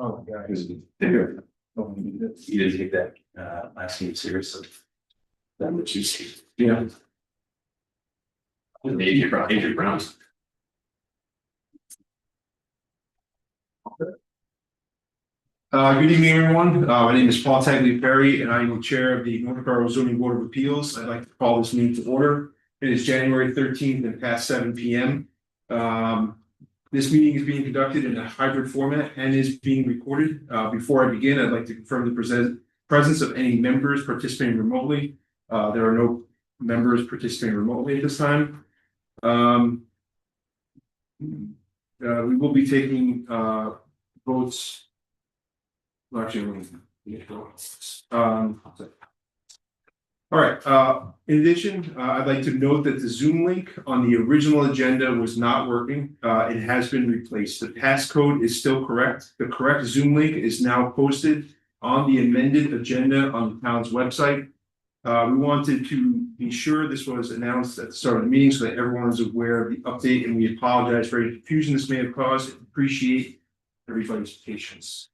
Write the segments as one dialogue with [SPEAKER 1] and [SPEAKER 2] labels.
[SPEAKER 1] Oh, yeah.
[SPEAKER 2] You didn't take that last name seriously. That what you see.
[SPEAKER 1] Yeah.
[SPEAKER 2] Adrian Brown.
[SPEAKER 1] Good evening, everyone. My name is Paul Tagliaferri, and I am the chair of the North Borough Zoning Board of Appeals. I'd like to call this meeting to order. It is January 13th and past 7 p.m. This meeting is being conducted in a hybrid format and is being recorded. Before I begin, I'd like to confirm the presence of any members participating remotely. There are no members participating remotely at this time. We will be taking votes. Well, actually, all right. In addition, I'd like to note that the Zoom link on the original agenda was not working. It has been replaced. The passcode is still correct. The correct Zoom link is now posted on the amended agenda on the town's website. We wanted to be sure this was announced at the start of the meeting so that everyone is aware of the update, and we apologize for any confusion this may have caused. Appreciate everybody's patience.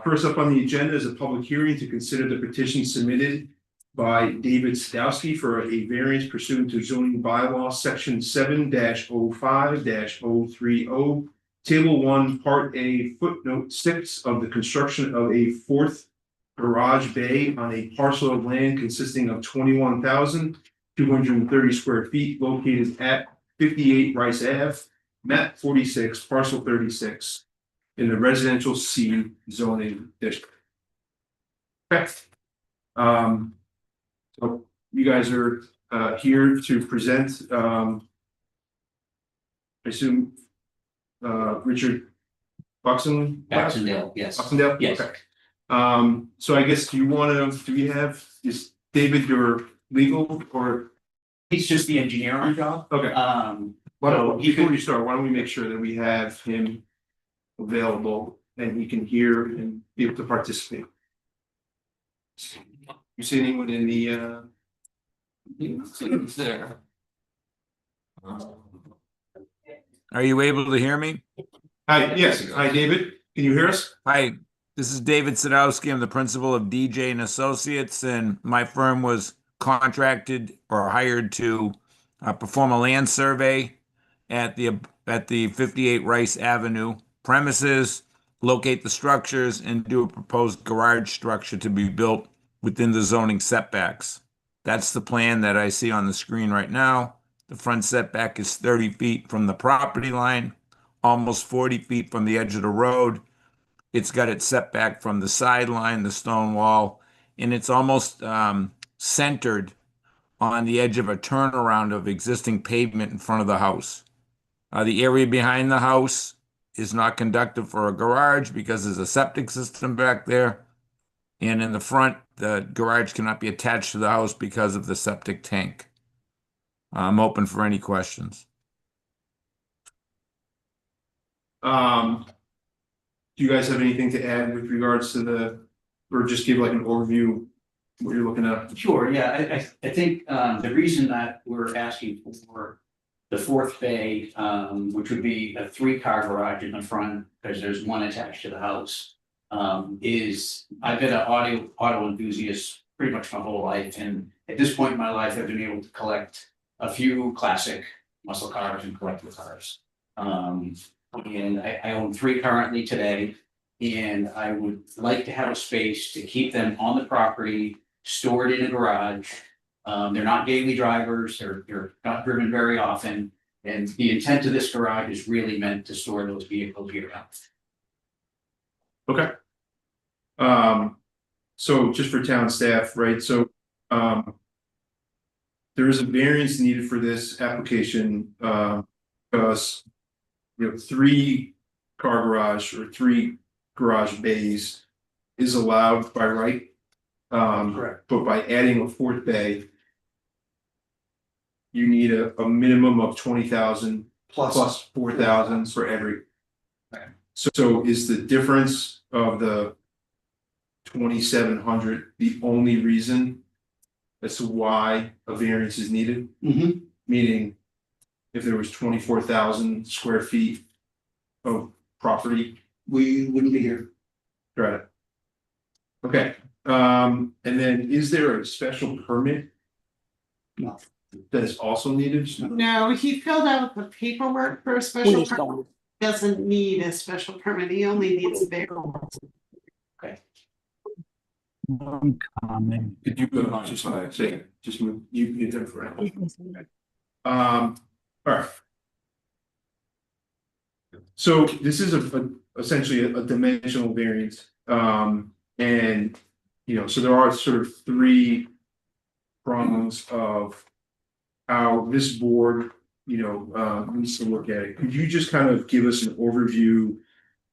[SPEAKER 1] First up on the agenda is a public hearing to consider the petition submitted by David Sadowski for a variance pursuant to zoning bylaw section 7-05-030, table 1, part A, footnote 6 of the construction of a fourth garage bay on a parcel of land consisting of 21,230 square feet located at 58 Rice Ave, map 46, parcel 36. In the residential C zoning district. Okay. So you guys are here to present I assume Richard Buxton?
[SPEAKER 2] Baxendale, yes.
[SPEAKER 1] Buxtondale?
[SPEAKER 2] Yes.
[SPEAKER 1] Okay. So I guess do we have is David your legal or
[SPEAKER 2] He's just the engineer on the job.
[SPEAKER 1] okay. Before you start, why don't we make sure that we have him available and he can hear and be able to participate. You see anyone in the
[SPEAKER 3] there. Are you able to hear me?
[SPEAKER 1] Hi, yes. Hi, David. Can you hear us?
[SPEAKER 3] Hi, this is David Sadowski. I'm the principal of DJ and Associates, and my firm was contracted or hired to perform a land survey at the 58 Rice Avenue premises, locate the structures, and do a proposed garage structure to be built within the zoning setbacks. That's the plan that I see on the screen right now. The front setback is 30 feet from the property line, almost 40 feet from the edge of the road. It's got its setback from the sideline, the stone wall, and it's almost centered on the edge of a turnaround of existing pavement in front of the house. The area behind the house is not conductive for a garage because there's a septic system back there. And in the front, the garage cannot be attached to the house because of the septic tank. I'm open for any questions.
[SPEAKER 1] Do you guys have anything to add with regards to or just give like an overview what you're looking at?
[SPEAKER 2] Sure, yeah, I think the reason that we're asking for the fourth bay, which would be a 3-car garage in the front, because there's one attached to the house, is I've been an auto enthusiast pretty much my whole life, and at this point in my life, I've been able to collect a few classic muscle cars and collectible cars. And I own 3 currently today, and I would like to have a space to keep them on the property, stored in a garage. They're not daily drivers, they're not driven very often. And the intent of this garage is really meant to store those vehicles year round.
[SPEAKER 1] Okay. So just for town staff, right? So there is a variance needed for this application because 3-car garage or 3 garage bays is allowed by right.
[SPEAKER 2] Correct.
[SPEAKER 1] But by adding a 4th bay, you need a minimum of 20,000 plus 4,000 for every.
[SPEAKER 2] Okay.
[SPEAKER 1] So is the difference of the 2,700 the only reason as to why a variance is needed?
[SPEAKER 2] Mm-hmm.
[SPEAKER 1] Meaning, if there was 24,000 square feet of property
[SPEAKER 4] we wouldn't be here.
[SPEAKER 1] Got it. Okay, and then is there a special permit
[SPEAKER 4] No.
[SPEAKER 1] that is also needed?
[SPEAKER 5] No, he filled out the paperwork for a special permit. Doesn't need a special permit, he only needs a variance.
[SPEAKER 6] One comment.
[SPEAKER 1] Could you go, just move, you get there for now. All right. So this is essentially a dimensional variance, and, you know, so there are sort of three prongs of how this board, you know, needs to look at it. Could you just kind of give us an overview?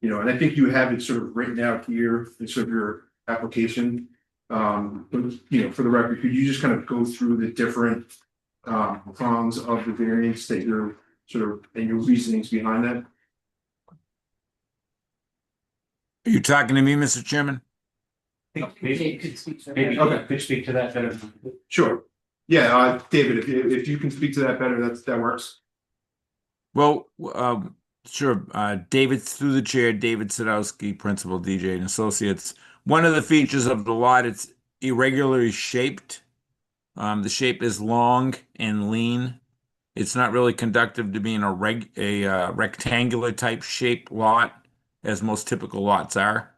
[SPEAKER 1] You know, and I think you have it sort of written out here in sort of your application. But, you know, for the record, could you just kind of go through the different prongs of the variance that you're sort of, and your reasonings behind that?
[SPEAKER 3] Are you talking to me, Mr. Chairman?
[SPEAKER 2] Maybe could speak to that better.
[SPEAKER 1] Sure. Yeah, David, if you can speak to that better, that works.
[SPEAKER 3] Well, sure. David, through the chair, David Sadowski, Principal, DJ and Associates. One of the features of the lot, it's irregularly shaped. The shape is long and lean. It's not really conducive to being a rectangular type shaped lot, as most typical lots are,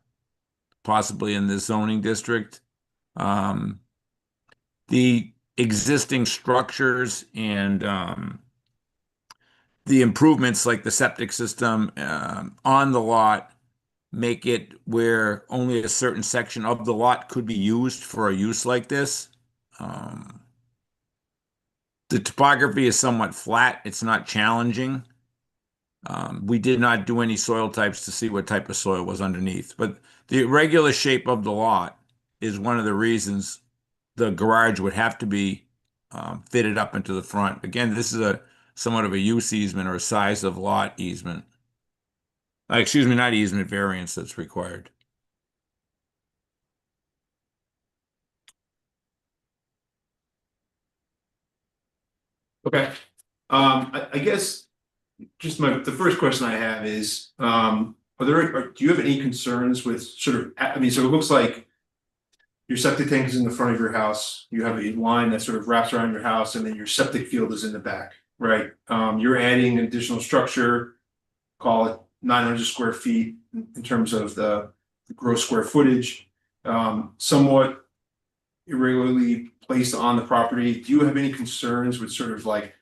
[SPEAKER 3] possibly in this zoning district. The existing structures and the improvements like the septic system on the lot make it where only a certain section of the lot could be used for a use like this. The topography is somewhat flat. It's not challenging. We did not do any soil types to see what type of soil was underneath, but the irregular shape of the lot is one of the reasons the garage would have to be fitted up into the front. Again, this is a somewhat of a use easement or a size of lot easement. Excuse me, not easement, variance that's required.
[SPEAKER 1] Okay. I guess just the first question I have is, do you have any concerns with sort of, I mean, so it looks like your septic tank is in the front of your house, you have a line that sort of wraps around your house, and then your septic field is in the back, right? You're adding additional structure, call it 900 square feet in terms of the gross square footage, somewhat irregularly placed on the property. Do you have any concerns with sort of like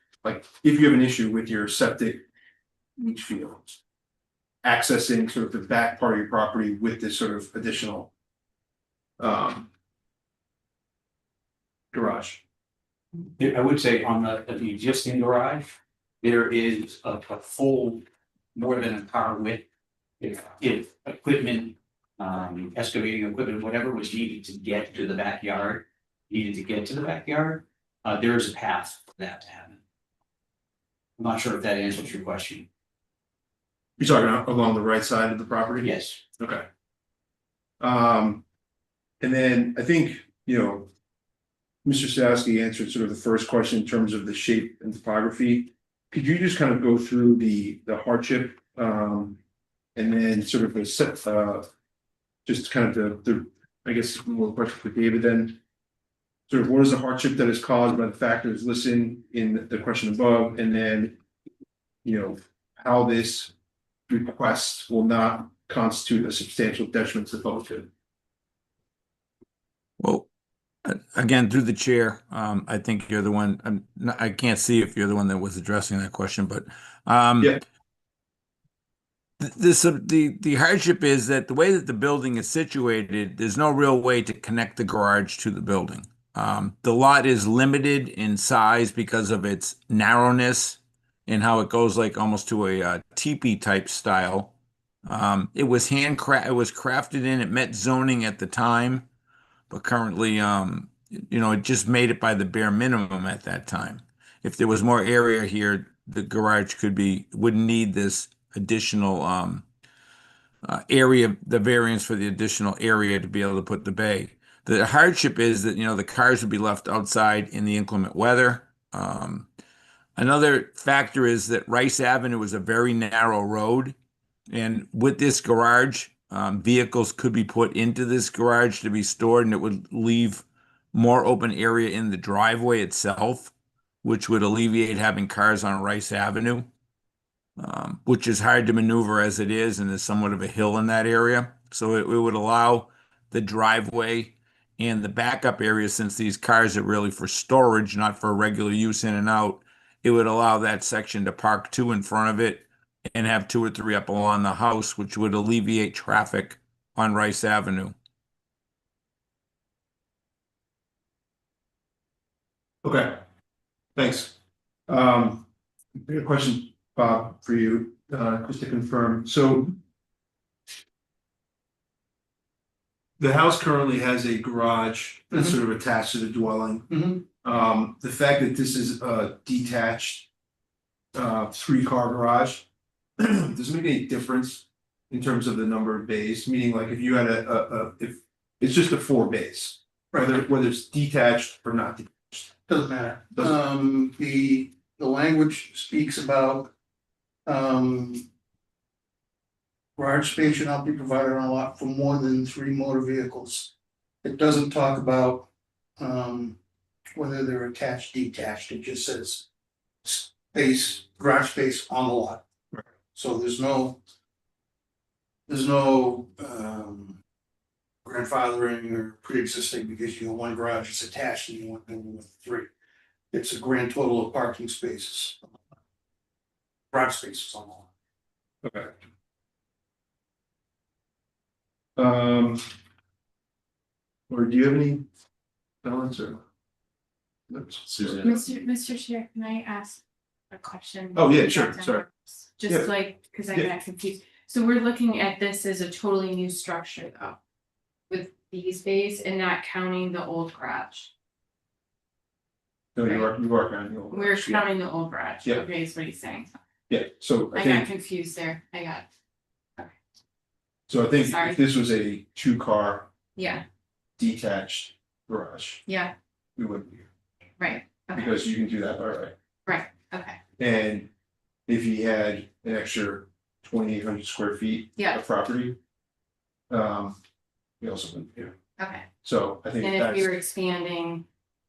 [SPEAKER 1] if you have an issue with your septic leach field accessing sort of the back part of your property with this sort of additional garage?
[SPEAKER 2] I would say on the existing garage, there is a full, more than a car width. If equipment, excavating equipment, whatever was needed to get to the backyard, there is a path for that to happen. I'm not sure if that answers your question.
[SPEAKER 1] You're talking along the right side of the property?
[SPEAKER 2] Yes.
[SPEAKER 1] Okay. And then I think, you know, Mr. Sadowski answered sort of the first question in terms of the shape and topography. Could you just kind of go through the hardship, and then sort of just kind of the I guess more question for David then. Sort of what is the hardship that is caused by the factors listed in the question above, and then, you know, how this request will not constitute a substantial detriment to the public good.
[SPEAKER 3] Well, again, through the chair, I think you're the one. I can't see if you're the one that was addressing that question, but
[SPEAKER 1] Yeah.
[SPEAKER 3] The hardship is that the way that the building is situated, there's no real way to connect the garage to the building. The lot is limited in size because of its narrowness and how it goes like almost to a teepee type style. It was crafted in, it met zoning at the time, but currently, you know, it just made it by the bare minimum at that time. If there was more area here, the garage wouldn't need this additional area, the variance for the additional area to be able to put the bay. The hardship is that, you know, the cars would be left outside in the inclement weather. Another factor is that Rice Avenue is a very narrow road. And with this garage, vehicles could be put into this garage to be stored, and it would leave more open area in the driveway itself, which would alleviate having cars on Rice Avenue, which is hard to maneuver as it is, and there's somewhat of a hill in that area. So it would allow the driveway and the backup area, since these cars are really for storage, not for regular use in and out. It would allow that section to park two in front of it and have two or three up along the house, which would alleviate traffic on Rice Avenue.
[SPEAKER 1] Okay, thanks. I got a question, Bob, for you, just to confirm. So the house currently has a garage that's sort of attached to the dwelling. The fact that this is a detached 3-car garage, does it make any difference in terms of the number of bays? Meaning, like, if you had if it's just a 4 bays, whether it's detached or not detached.
[SPEAKER 4] Doesn't matter.
[SPEAKER 1] Doesn't-
[SPEAKER 4] The language speaks about. Garage space should not be provided on a lot for more than 3 motor vehicles. It doesn't talk about. Whether they're attached, detached, it just says. Space, garage space on the lot. So there's no. There's no grandfathering or pre-existing because you have 1 garage is attached and you want them with 3. It's a grand total of parking spaces. Garage spaces on the lot.
[SPEAKER 1] Okay. Or do you have any comments or? Susan.
[SPEAKER 7] Mr. Chair, can I ask a question?
[SPEAKER 1] Oh, yeah, sure, sorry. Yeah.
[SPEAKER 7] Just like, because I got confused. So we're looking at this as a totally new structure though, with these bays and not counting the old garage.
[SPEAKER 1] No, you are counting.
[SPEAKER 7] We're counting the old garage.
[SPEAKER 1] Yeah.
[SPEAKER 7] Okay, is what he's saying.
[SPEAKER 1] Yeah, so I
[SPEAKER 7] I got
[SPEAKER 1] think,
[SPEAKER 7] confused there.
[SPEAKER 1] so I think
[SPEAKER 7] Sorry.
[SPEAKER 1] if this was a 2-car
[SPEAKER 7] Yeah,
[SPEAKER 1] detached garage,
[SPEAKER 7] yeah,
[SPEAKER 1] we wouldn't be here.
[SPEAKER 7] right. Okay,
[SPEAKER 1] Because you can do that by right.
[SPEAKER 7] right, okay,
[SPEAKER 1] And if he had an extra 2,800 square feet
[SPEAKER 7] Yeah.
[SPEAKER 1] of property, we also wouldn't be here.
[SPEAKER 7] okay.
[SPEAKER 1] So I think
[SPEAKER 7] And if
[SPEAKER 1] that's,
[SPEAKER 7] we were expanding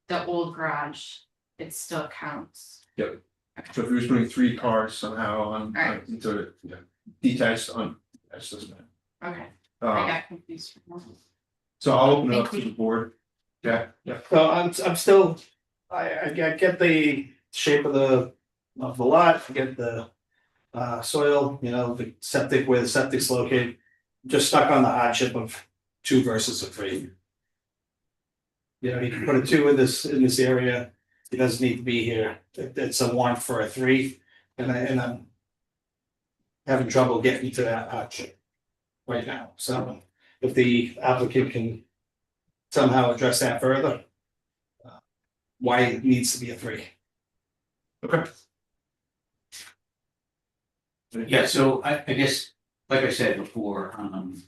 [SPEAKER 7] the old garage, it still counts.
[SPEAKER 1] so if he was putting 3 cars somehow on
[SPEAKER 7] Right.
[SPEAKER 1] into it, detached on, that doesn't matter.
[SPEAKER 7] Okay, I
[SPEAKER 1] Um,
[SPEAKER 7] got confused.
[SPEAKER 1] so I'll open it up
[SPEAKER 7] Thank
[SPEAKER 1] to the board. Yeah,
[SPEAKER 8] So I'm still, I get the shape of the lot, I get the. Soil, the septic, where the septic's located, just stuck on the hardship of 2 versus a 3. You can put a 2 in this area, it doesn't need to be here, it's a 1 for a 3, and I'm. Having trouble getting to that hardship right now, so if the applicant can somehow address that further. Why it needs to be a 3.
[SPEAKER 1] okay.
[SPEAKER 2] Yeah, so I guess, like I said before, I'm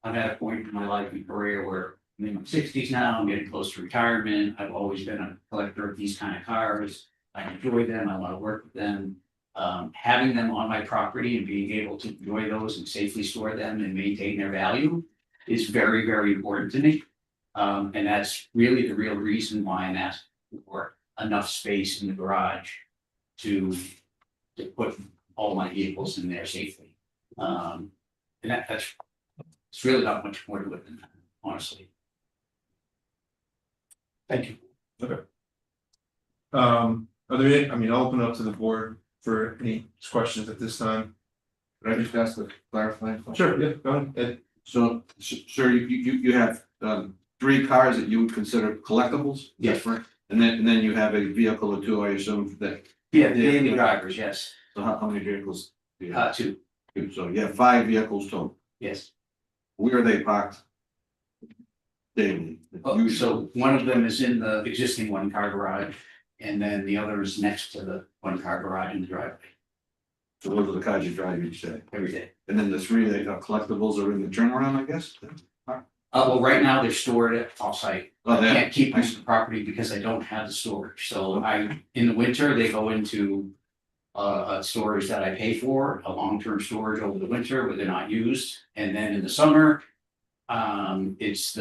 [SPEAKER 2] at a point in my life and career where I'm in my 60s now, I'm getting close to retirement. I've always been a collector of these kind of cars. I enjoy them, I want to work with them. Having them on my property and being able to enjoy those and safely store them and maintain their value is very, very important to me. And that's really the real reason why I'm asking for enough space in the garage to put all my vehicles in there safely. And that's, it's really not much more to it than that, honestly.
[SPEAKER 8] Thank you.
[SPEAKER 1] Are there any, I mean, I'll open it up to the board for any questions at this time.
[SPEAKER 9] Could I just ask a clarifying question?
[SPEAKER 1] Sure, yeah, go ahead, Ed.
[SPEAKER 9] So, sir, you have 3 cars that you would consider collectibles?
[SPEAKER 2] Yes.
[SPEAKER 9] Right? And then you have a vehicle or 2, I assume, that,
[SPEAKER 2] Yeah, the drivers, yes.
[SPEAKER 9] so how many vehicles do you have?
[SPEAKER 2] 2,
[SPEAKER 9] So you have 5 vehicles total.
[SPEAKER 2] yes.
[SPEAKER 9] Where are they parked? Daily.
[SPEAKER 2] Oh, so one of them is in the existing 1-car garage, and then the other is next to the 1-car garage in the driveway
[SPEAKER 9] So those are the cars you drive each day.
[SPEAKER 2] every day.
[SPEAKER 9] And then the 3 that are collectibles are in the turnaround, I guess?
[SPEAKER 2] Well, right now they're stored at off-site.
[SPEAKER 9] Oh,
[SPEAKER 2] I
[SPEAKER 9] they-
[SPEAKER 2] can't keep them on the property because I don't have the storage, so in the winter, they go into a storage that I pay for, a long-term storage over the winter where they're not used, and then in the summer. It's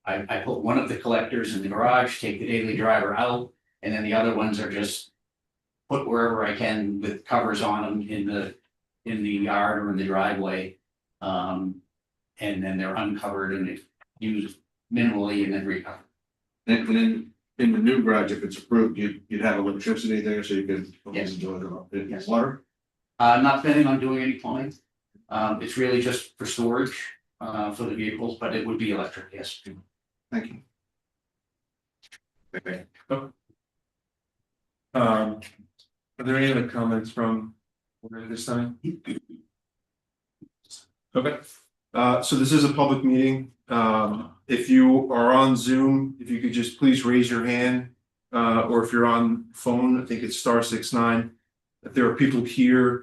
[SPEAKER 2] I put one of the collectors in the garage, take the daily driver out, and then the other ones are just. Put wherever I can with covers on them in the yard or in the driveway. And then they're uncovered and used minimally and then recovered.
[SPEAKER 9] And then in the new garage, if it's approved, you'd have electricity there, so you could.
[SPEAKER 2] Yes.
[SPEAKER 9] Enjoy the
[SPEAKER 2] Yes.
[SPEAKER 9] water.
[SPEAKER 2] Not planning on doing any plumbing. It's really just for storage, for the vehicles, but it would be electric, yes.
[SPEAKER 9] Thank you.
[SPEAKER 1] Okay. Are there any other comments from this time? Okay, so this is a public meeting. If you are on Zoom, if you could just please raise your hand. Or if you're on phone, I think it's *69. If there are people here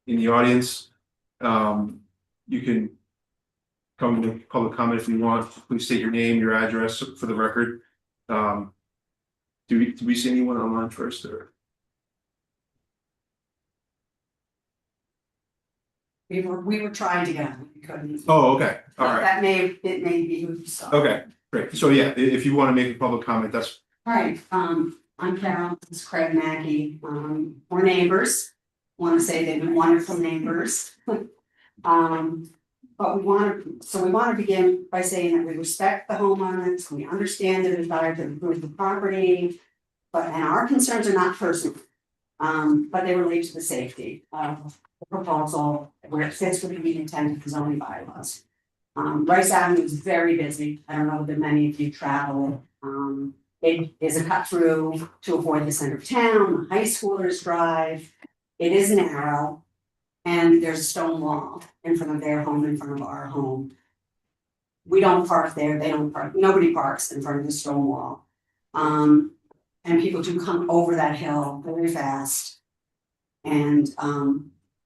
[SPEAKER 1] in the audience, you can come to public comment if you want. Please state your name, your address for the record. Do we see anyone online first or?
[SPEAKER 10] We were trying to get them, we couldn't.
[SPEAKER 1] Oh, okay, all right,
[SPEAKER 10] That it may be, so.
[SPEAKER 1] okay, great. So yeah, if you want to make a public comment, that's,
[SPEAKER 10] All right, I'm Carol, this is Craig Mackey, we're neighbors. Want to say they've been wonderful neighbors. But we want to begin by saying that we respect the homeowners, we understand the desire to improve the property. And our concerns are not personal, but they relate to the safety of the proposal, where it fits with the intent of the zoning bylaws. Rice Avenue is very busy, I don't know that many of you travel, it is a cut through to avoid the center of town, high schoolers drive. It is narrow, and there's a stone wall in front of their home, in front of our home. We don't park there, they don't park, nobody parks in front of the stone wall. And people do come over that hill very fast. And,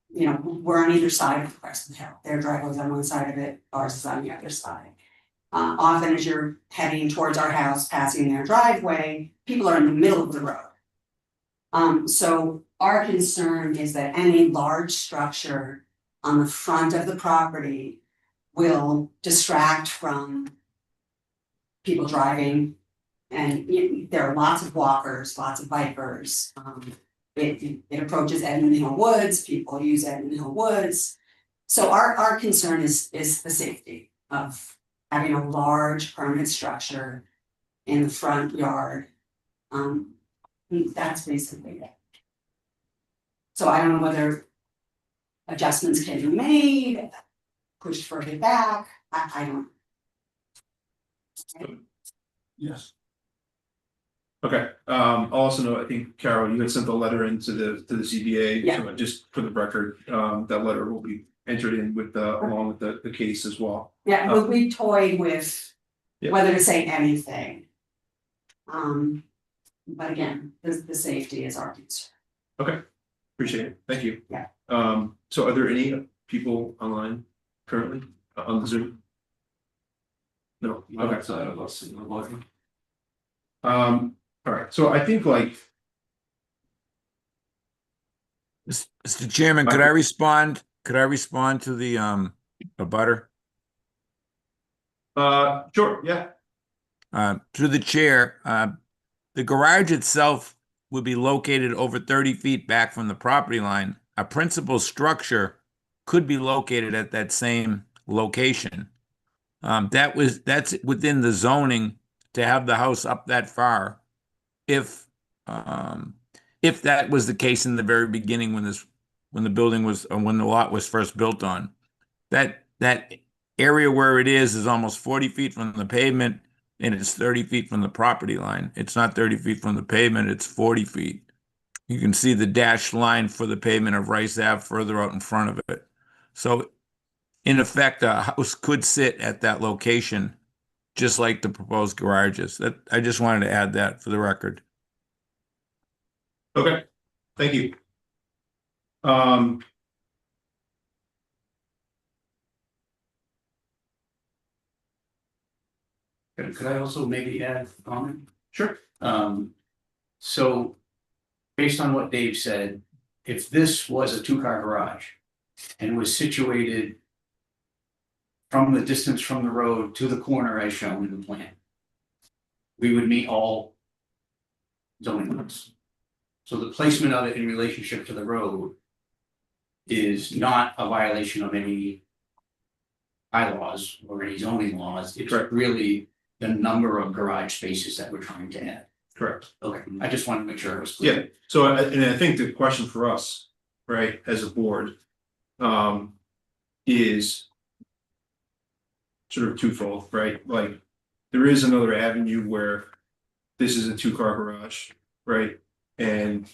[SPEAKER 10] we're on either side of the crest of the hill, their driveway's on one side of it, ours is on the other side. Often as you're heading towards our house, passing their driveway, people are in the middle of the road. So our concern is that any large structure on the front of the property will distract from people driving. And there are lots of walkers, lots of bikers. It approaches Edmund Hill Woods, people use Edmund Hill Woods. So our concern is the safety of having a large permanent structure in the front yard. That's basically it. So I don't know whether adjustments can be made, pushed further back, I don't.
[SPEAKER 1] yes. Okay, I'll also know, I think Carol, you had sent the letter into the ZBA.
[SPEAKER 10] Yeah.
[SPEAKER 1] So just for the record, that letter will be entered in with along with the case as well.
[SPEAKER 10] Yeah, but we toyed with
[SPEAKER 1] Yeah.
[SPEAKER 10] whether to say anything. But again, the safety is our concern.
[SPEAKER 1] Okay, appreciate it, thank you.
[SPEAKER 10] Yeah.
[SPEAKER 1] So are there any people online currently on the Zoom? No, okay. All right, so I think
[SPEAKER 3] Mr. Chairman, could I respond? Could I respond to the abutter?
[SPEAKER 1] sure, yeah,
[SPEAKER 3] Through the chair, the garage itself would be located over 30 feet back from the property line. A principal structure could be located at that same location. That's within the zoning to have the house up that far. If that was the case in the very beginning when the building was, or when the lot was first built on, that area where it is almost 40 feet from the pavement and it's 30 feet from the property line. It's not 30 feet from the pavement, it's 40 feet. You can see the dashed line for the pavement of Rice Ave further out in front of it. So in effect, a house could sit at that location, just like the proposed garages. That I just wanted to add that for the record.
[SPEAKER 1] okay, thank you.
[SPEAKER 2] Could I also maybe add a comment?
[SPEAKER 1] Sure.
[SPEAKER 2] So based on what Dave said, if this was a two-car garage and was situated from the distance from the road to the corner as shown in the plan, we would meet all zoning limits. So the placement of it in relationship to the road is not a violation of any bylaws or any zoning laws. It's
[SPEAKER 1] Correct.
[SPEAKER 2] really the number of garage spaces that we're trying to add.
[SPEAKER 1] Correct.
[SPEAKER 2] Okay, I just wanted to make sure it was
[SPEAKER 1] Yeah,
[SPEAKER 2] clear.
[SPEAKER 1] so and I think the question for us, right, as a board, is sort of twofold, right? Like, there is another avenue where this is a two-car garage, right? And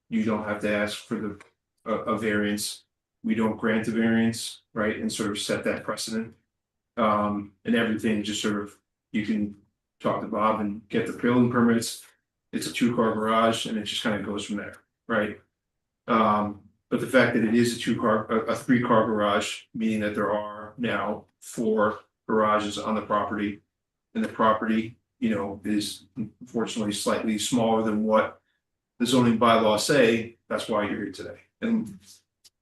[SPEAKER 1] you don't have to ask for the a variance. We don't grant a variance, right, and sort of set that precedent. And everything just sort of, you can talk to Bob and get the building permits. It's a two-car garage and it just kind of goes from there, right? But the fact that it is a three-car garage, meaning that there are now 4 garages on the property. And the property, you know, is unfortunately slightly smaller than what the zoning bylaws say. That's why you're here today, and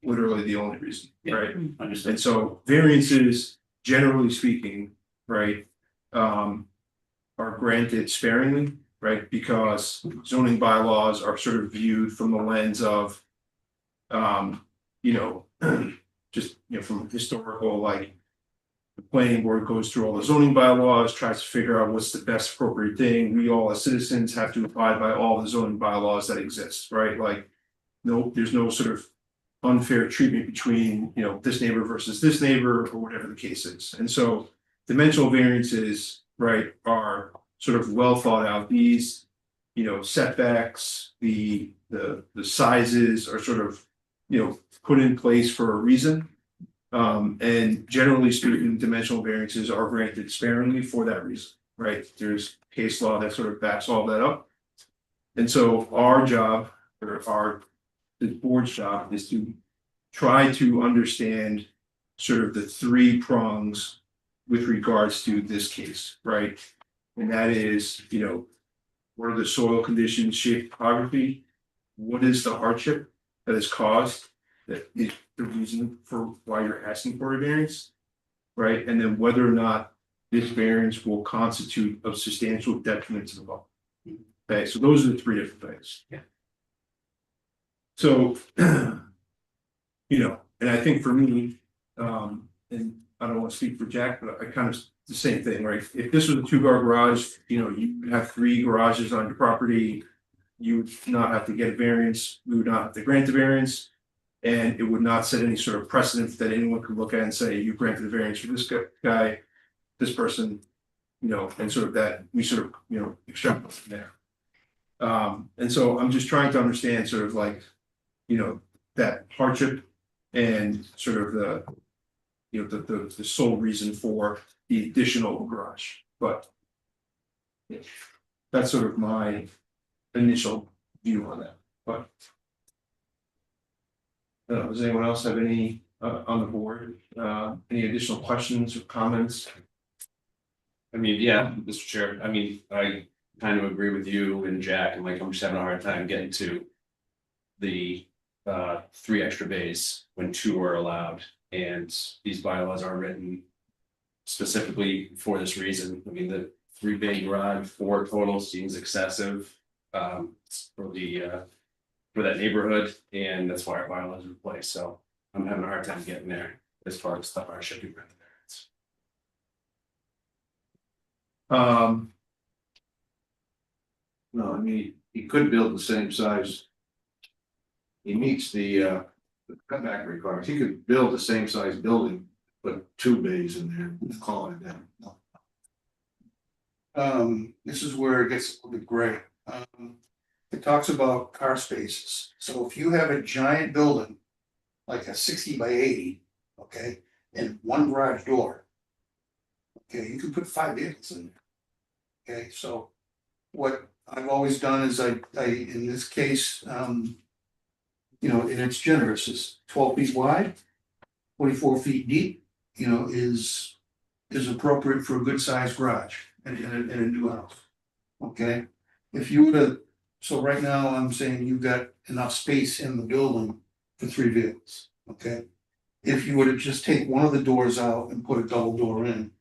[SPEAKER 1] literally the only reason,
[SPEAKER 2] Yeah.
[SPEAKER 1] right?
[SPEAKER 2] Understood.
[SPEAKER 1] And so variances, generally speaking, right, are granted sparingly, right? Because zoning bylaws are sort of viewed from the lens of, you know, just, you know, from historical, like, the planning board goes through all the zoning bylaws, tries to figure out what's the best appropriate thing. We all as citizens have to abide by all the zoning bylaws that exist, right? Like, no, there's no sort of unfair treatment between, you know, this neighbor versus this neighbor or whatever the case is. And so dimensional variances, right, are sort of well thought out. These, you know, setbacks, the sizes are sort of, you know, put in place for a reason. And generally speaking, dimensional variances are granted sparingly for that reason, right? There's case law that sort of backs all that up. And so our job, or the board's job, is to try to understand sort of the 3 prongs with regards to this case, right? And that is, you know, what are the soil conditions, shape, topography? What is the hardship that is caused? That is the reason for why you're asking for a variance, right? And then whether or not this variance will constitute a substantial detriment to the law. Okay, so those are the 3 different things.
[SPEAKER 2] Yeah.
[SPEAKER 1] So, you know, and I think for me, and I don't want to speak for Jack, but I kind of the same thing, right? If this was a 2-car garage, you know, you have 3 garages on your property, you would not have to get a variance, we would not have to grant a variance. And it would not set any sort of precedent that anyone could look at and say, you granted a variance for this guy, this person, you know, and sort of that, we sort of, you know, extrapolate from there. And so I'm just trying to understand sort of like, you know, that hardship and sort of the, you know, the sole reason for the additional garage, but yeah, that's sort of my initial view on that, but. Does anyone else have any on the board, any additional questions or comments?
[SPEAKER 11] I mean, yeah, Mr. Chair, I mean, I kind of agree with you and Jack, and like, I'm just having a hard time getting to the 3 extra bays when 2 are allowed, and these bylaws are written specifically for this reason. I mean, the 3-bay garage, 4 total seems excessive for the for that neighborhood, and that's why our bylaws are in place. So I'm having a hard time getting there as far as the hardship you grant the variance.
[SPEAKER 9] No, I mean, he could build the same size. He meets the cutback requirements. He could build the same size building, put 2 bays in there and call it down.
[SPEAKER 4] This is where it gets a little bit gray. It talks about car spaces. So if you have a giant building, like a 60 by 80, okay, and 1 garage door. Okay, you can put 5 vehicles in there. Okay, so what I've always done is I in this case, you know, and it's generous, is 12 feet wide, 24 feet deep, you know, is appropriate for a good sized garage and a new house. Okay, if you were to So right now, I'm saying you've got enough space in the building for 3 vehicles, okay? If you were to just take one of the doors out and put a double door in,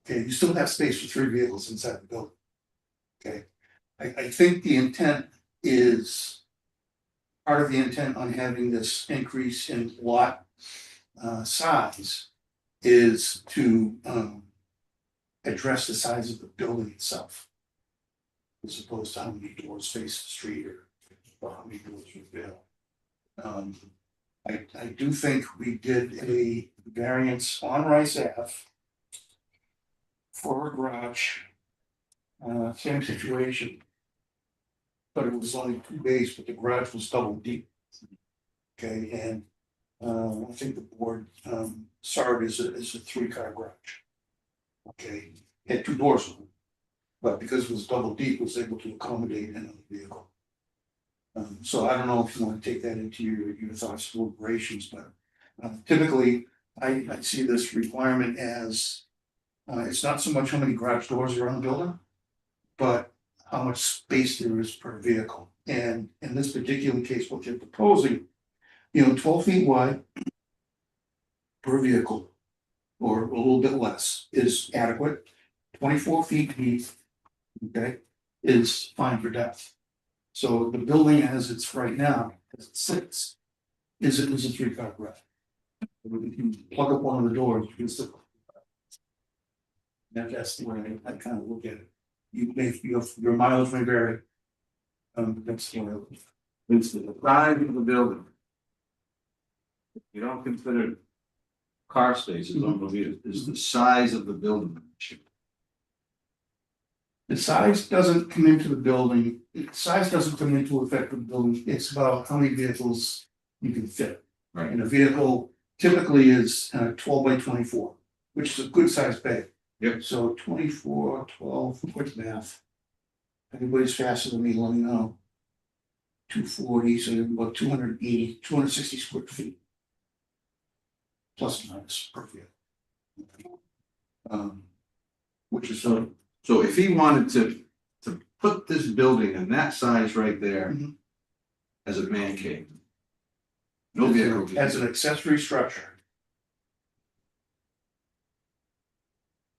[SPEAKER 4] okay, you still have space for 3 vehicles inside the building. Okay, I think the intent is, part of the intent on having this increase in lot size is to address the size of the building itself. As opposed to how many doors face the street or how many doors we build. I do think we did a variance on Rice Ave for a garage. Same situation. But it was only 2 bays, but the garage was double deep. Okay, and I think the board saw it as a 3-car garage. Okay, had 2 doors on it. But because it was double deep, it was able to accommodate another vehicle. So I don't know if you want to take that into your thoughts, deliberations, but typically I see this requirement as it's not so much how many garage doors are on the building, but how much space there is per vehicle. And in this particular case, what you're proposing, 12 feet wide per vehicle, or a little bit less, is adequate. 24 feet deep, okay, is fine for depth. So the building as it's right now, as it sits, is a 3-car garage. If you plug up one of the doors, you can still. That's the way I kind of look at it. You may, your miles may vary. That's the way I look.
[SPEAKER 9] It's the size of the building. You don't consider car spaces on the wheel, it's the size of the building.
[SPEAKER 4] The size doesn't come into the building, size doesn't come into effect with the building, it's about how many vehicles you can fit.
[SPEAKER 9] Right.
[SPEAKER 4] And a vehicle typically is 12 by 24, which is a good sized bay.
[SPEAKER 9] Yep.
[SPEAKER 4] So 24, 12, quick math. Anybody's faster than me, let me know. 240, so about 280, 260 square feet. Plus or minus per vehicle. Which is
[SPEAKER 9] So if he wanted to put this building in that size right there as a man cave. No vehicle.
[SPEAKER 4] as an accessory structure.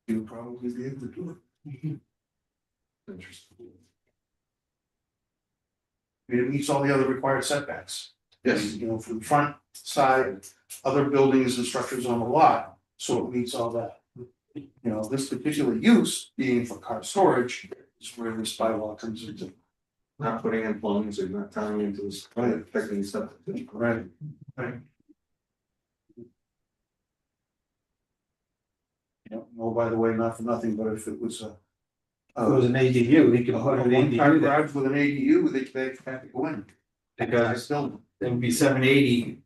[SPEAKER 4] You would probably be able to do it.
[SPEAKER 9] Interesting.
[SPEAKER 4] It meets all the other required setbacks.
[SPEAKER 9] Yes.
[SPEAKER 4] From front, side, other buildings and structures on the lot, so it meets all that. This particular use being for car storage is where this bylaw comes into.
[SPEAKER 9] Not putting in plumbing, so you're not tying into this, affecting stuff.
[SPEAKER 4] Right. Oh, by the way, not for nothing, but if it was a.
[SPEAKER 8] If it was an ADU, he could put an
[SPEAKER 4] one-car
[SPEAKER 8] ADU there,
[SPEAKER 4] garage with an ADU, they have to go in.
[SPEAKER 8] because
[SPEAKER 4] Still,
[SPEAKER 8] it would be 780.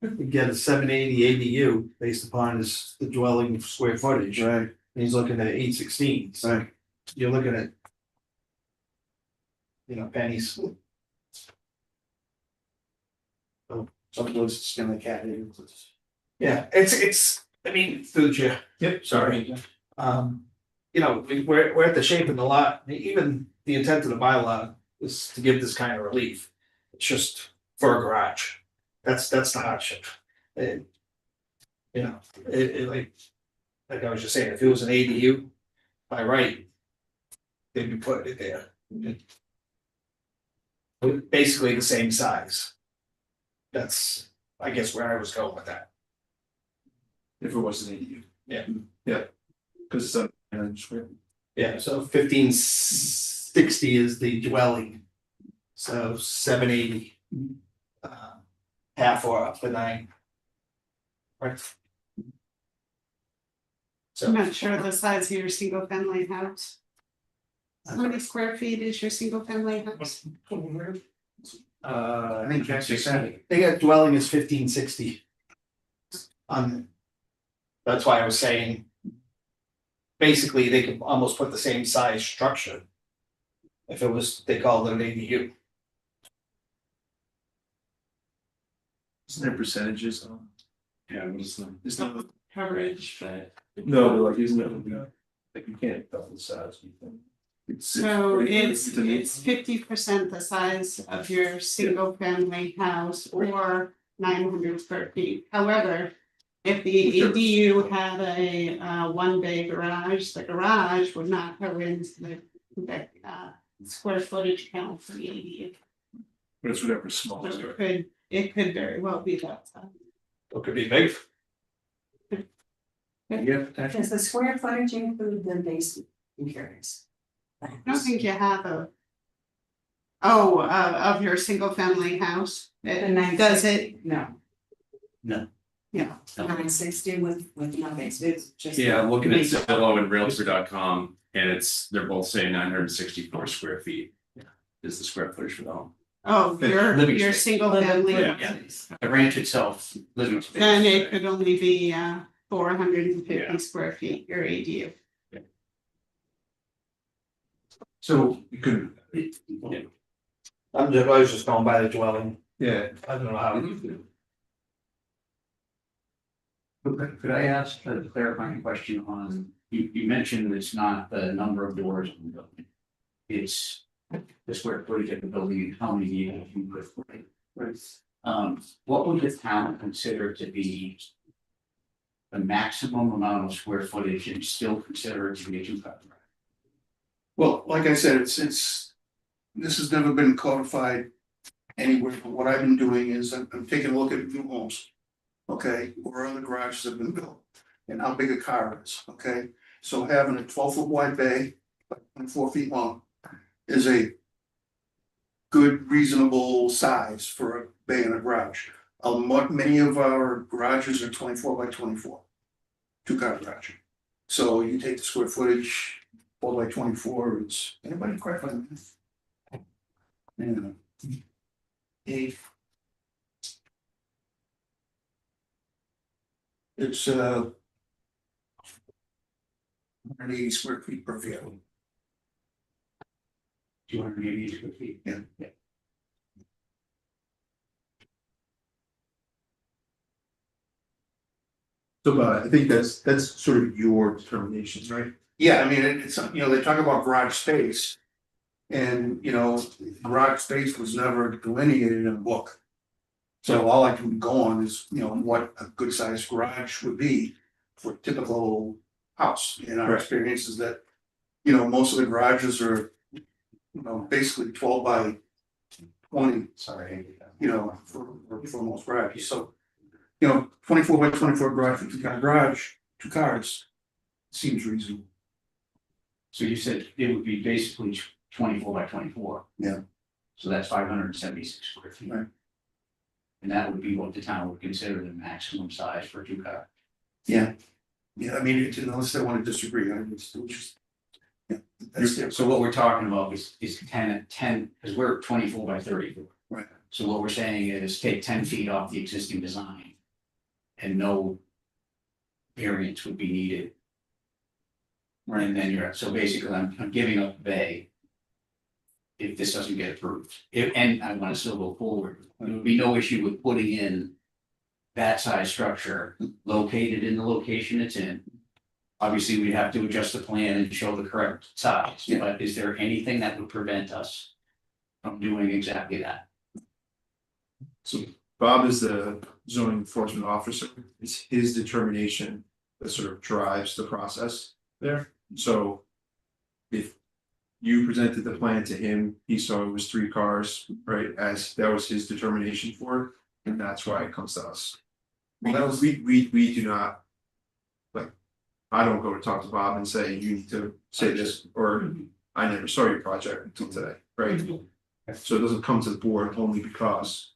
[SPEAKER 8] You get a 780 ADU based upon the dwelling square footage, and
[SPEAKER 4] right,
[SPEAKER 8] he's looking at 816. So
[SPEAKER 4] right.
[SPEAKER 8] you're looking at, pennies.
[SPEAKER 4] Some of those skin the cat.
[SPEAKER 8] Yeah, it's, I mean, through the chair. Yep, sorry. We're at the shape of the lot, even the intent of the bylaw is to give this kind of relief. It's just for a garage. That's the hardship. Like I was just saying, if it was an ADU, by right, they'd be putting it there. Basically the same size. That's, I guess, where I was going with that.
[SPEAKER 11] If it was an ADU.
[SPEAKER 8] Yeah.
[SPEAKER 11] Cause it's a square.
[SPEAKER 8] Yeah, so 1560 is the dwelling. So 780. Half or up to 9. Right.
[SPEAKER 5] I'm not sure the size of your single family house. How many square feet is your single family house?
[SPEAKER 4] I think Jack said
[SPEAKER 8] They got dwelling is 1560. That's why I was saying. Basically, they could almost put the same size structure. If it was, they called it an ADU.
[SPEAKER 11] Isn't there percentages on? Yeah, but it's not
[SPEAKER 5] Coverage, but
[SPEAKER 11] no, like isn't it like you can't double the size, you think.
[SPEAKER 5] So it's 50% the size of your single family house or 900 square feet. However, if the ADU had a one bay garage, the garage would not go into the square footage count for the ADU.
[SPEAKER 1] But it's whatever small.
[SPEAKER 5] So it could very well be that size.
[SPEAKER 11] It could be big.
[SPEAKER 1] Yeah.
[SPEAKER 10] Does the square footage include the basement? I'm curious.
[SPEAKER 5] I don't think you have a. Oh, of your single family house, does it?
[SPEAKER 10] No.
[SPEAKER 2] No.
[SPEAKER 5] Yeah.
[SPEAKER 10] 960 with no basement, it's just.
[SPEAKER 11] Yeah, I'm looking at Zillow and Realtor.com, and they're both saying 964 square feet. Is the square footage for the home.
[SPEAKER 5] Oh,
[SPEAKER 2] Living
[SPEAKER 5] your
[SPEAKER 2] space.
[SPEAKER 5] single family.
[SPEAKER 2] Yeah. The ranch itself, living space.
[SPEAKER 5] Then it could only be 450
[SPEAKER 11] Yeah.
[SPEAKER 5] square feet, your ADU.
[SPEAKER 1] So you could,
[SPEAKER 11] Yeah.
[SPEAKER 8] I was just going by the dwelling,
[SPEAKER 1] yeah,
[SPEAKER 8] I don't know how.
[SPEAKER 2] Could I ask a clarifying question on, you mentioned it's not the number of doors in the building. It's the square footage of the building and how many units you put. Right. What would the town consider to be the maximum amount of square footage and still consider it to be a two-car garage?
[SPEAKER 4] Well, like I said, this has never been codified anywhere, but what I've been doing is I'm taking a look at new homes. Okay, where other garages have been built and how big a car is, okay? So having a 12-foot wide bay, like 4 feet long, is a good, reasonable size for a bay in a garage. Many of our garages are 24 by 24, 2-car garage. So you take the square footage, 4 by 24, it's, anybody quite find that? Yeah. 8. It's 180 square feet per vehicle.
[SPEAKER 2] 280 square feet.
[SPEAKER 4] Yeah.
[SPEAKER 1] so I think that's sort of your determinations, right?
[SPEAKER 4] Yeah, I mean, it's, they talk about garage space. And, garage space was never delineated in a book. So all I can go on is, what a good sized garage would be for a typical house. And our
[SPEAKER 1] Right.
[SPEAKER 4] experience is that, most of the garages are, basically 12 by 20, for most garages. So, 24 by 24 garage, 2-car garage, 2 cars seems reasonable.
[SPEAKER 2] So you said it would be basically 24 by 24.
[SPEAKER 4] Yeah.
[SPEAKER 2] So that's 576 square feet.
[SPEAKER 4] Right.
[SPEAKER 2] And that would be what the town would consider the maximum size for a 2-car.
[SPEAKER 4] Yeah, I mean, unless they want to disagree, I would still just. Yeah. That's their-
[SPEAKER 2] So what we're talking about is 10, because we're 24 by 34.
[SPEAKER 4] Right.
[SPEAKER 2] So what we're saying is take 10 feet off the existing design. And no variance would be needed.
[SPEAKER 4] Right.
[SPEAKER 2] And then so basically I'm giving up the bay. If this doesn't get approved, and I want to still go forward, there would be no issue with putting in. That size structure located in the location it's in. Obviously, we'd have to adjust the plan and show the correct size,
[SPEAKER 4] Yeah.
[SPEAKER 2] but is there anything that would prevent us? From doing exactly that?
[SPEAKER 1] So Bob is the zoning enforcement officer. It's his determination that sort of drives the process there. So if you presented the plan to him, he saw it was 3 cars, right? As that was his determination for it, and that's why it comes to us. We do not, like, I don't go to talk to Bob and say, you need to say this, or I never saw your project until today, right? So it doesn't come to the board only because.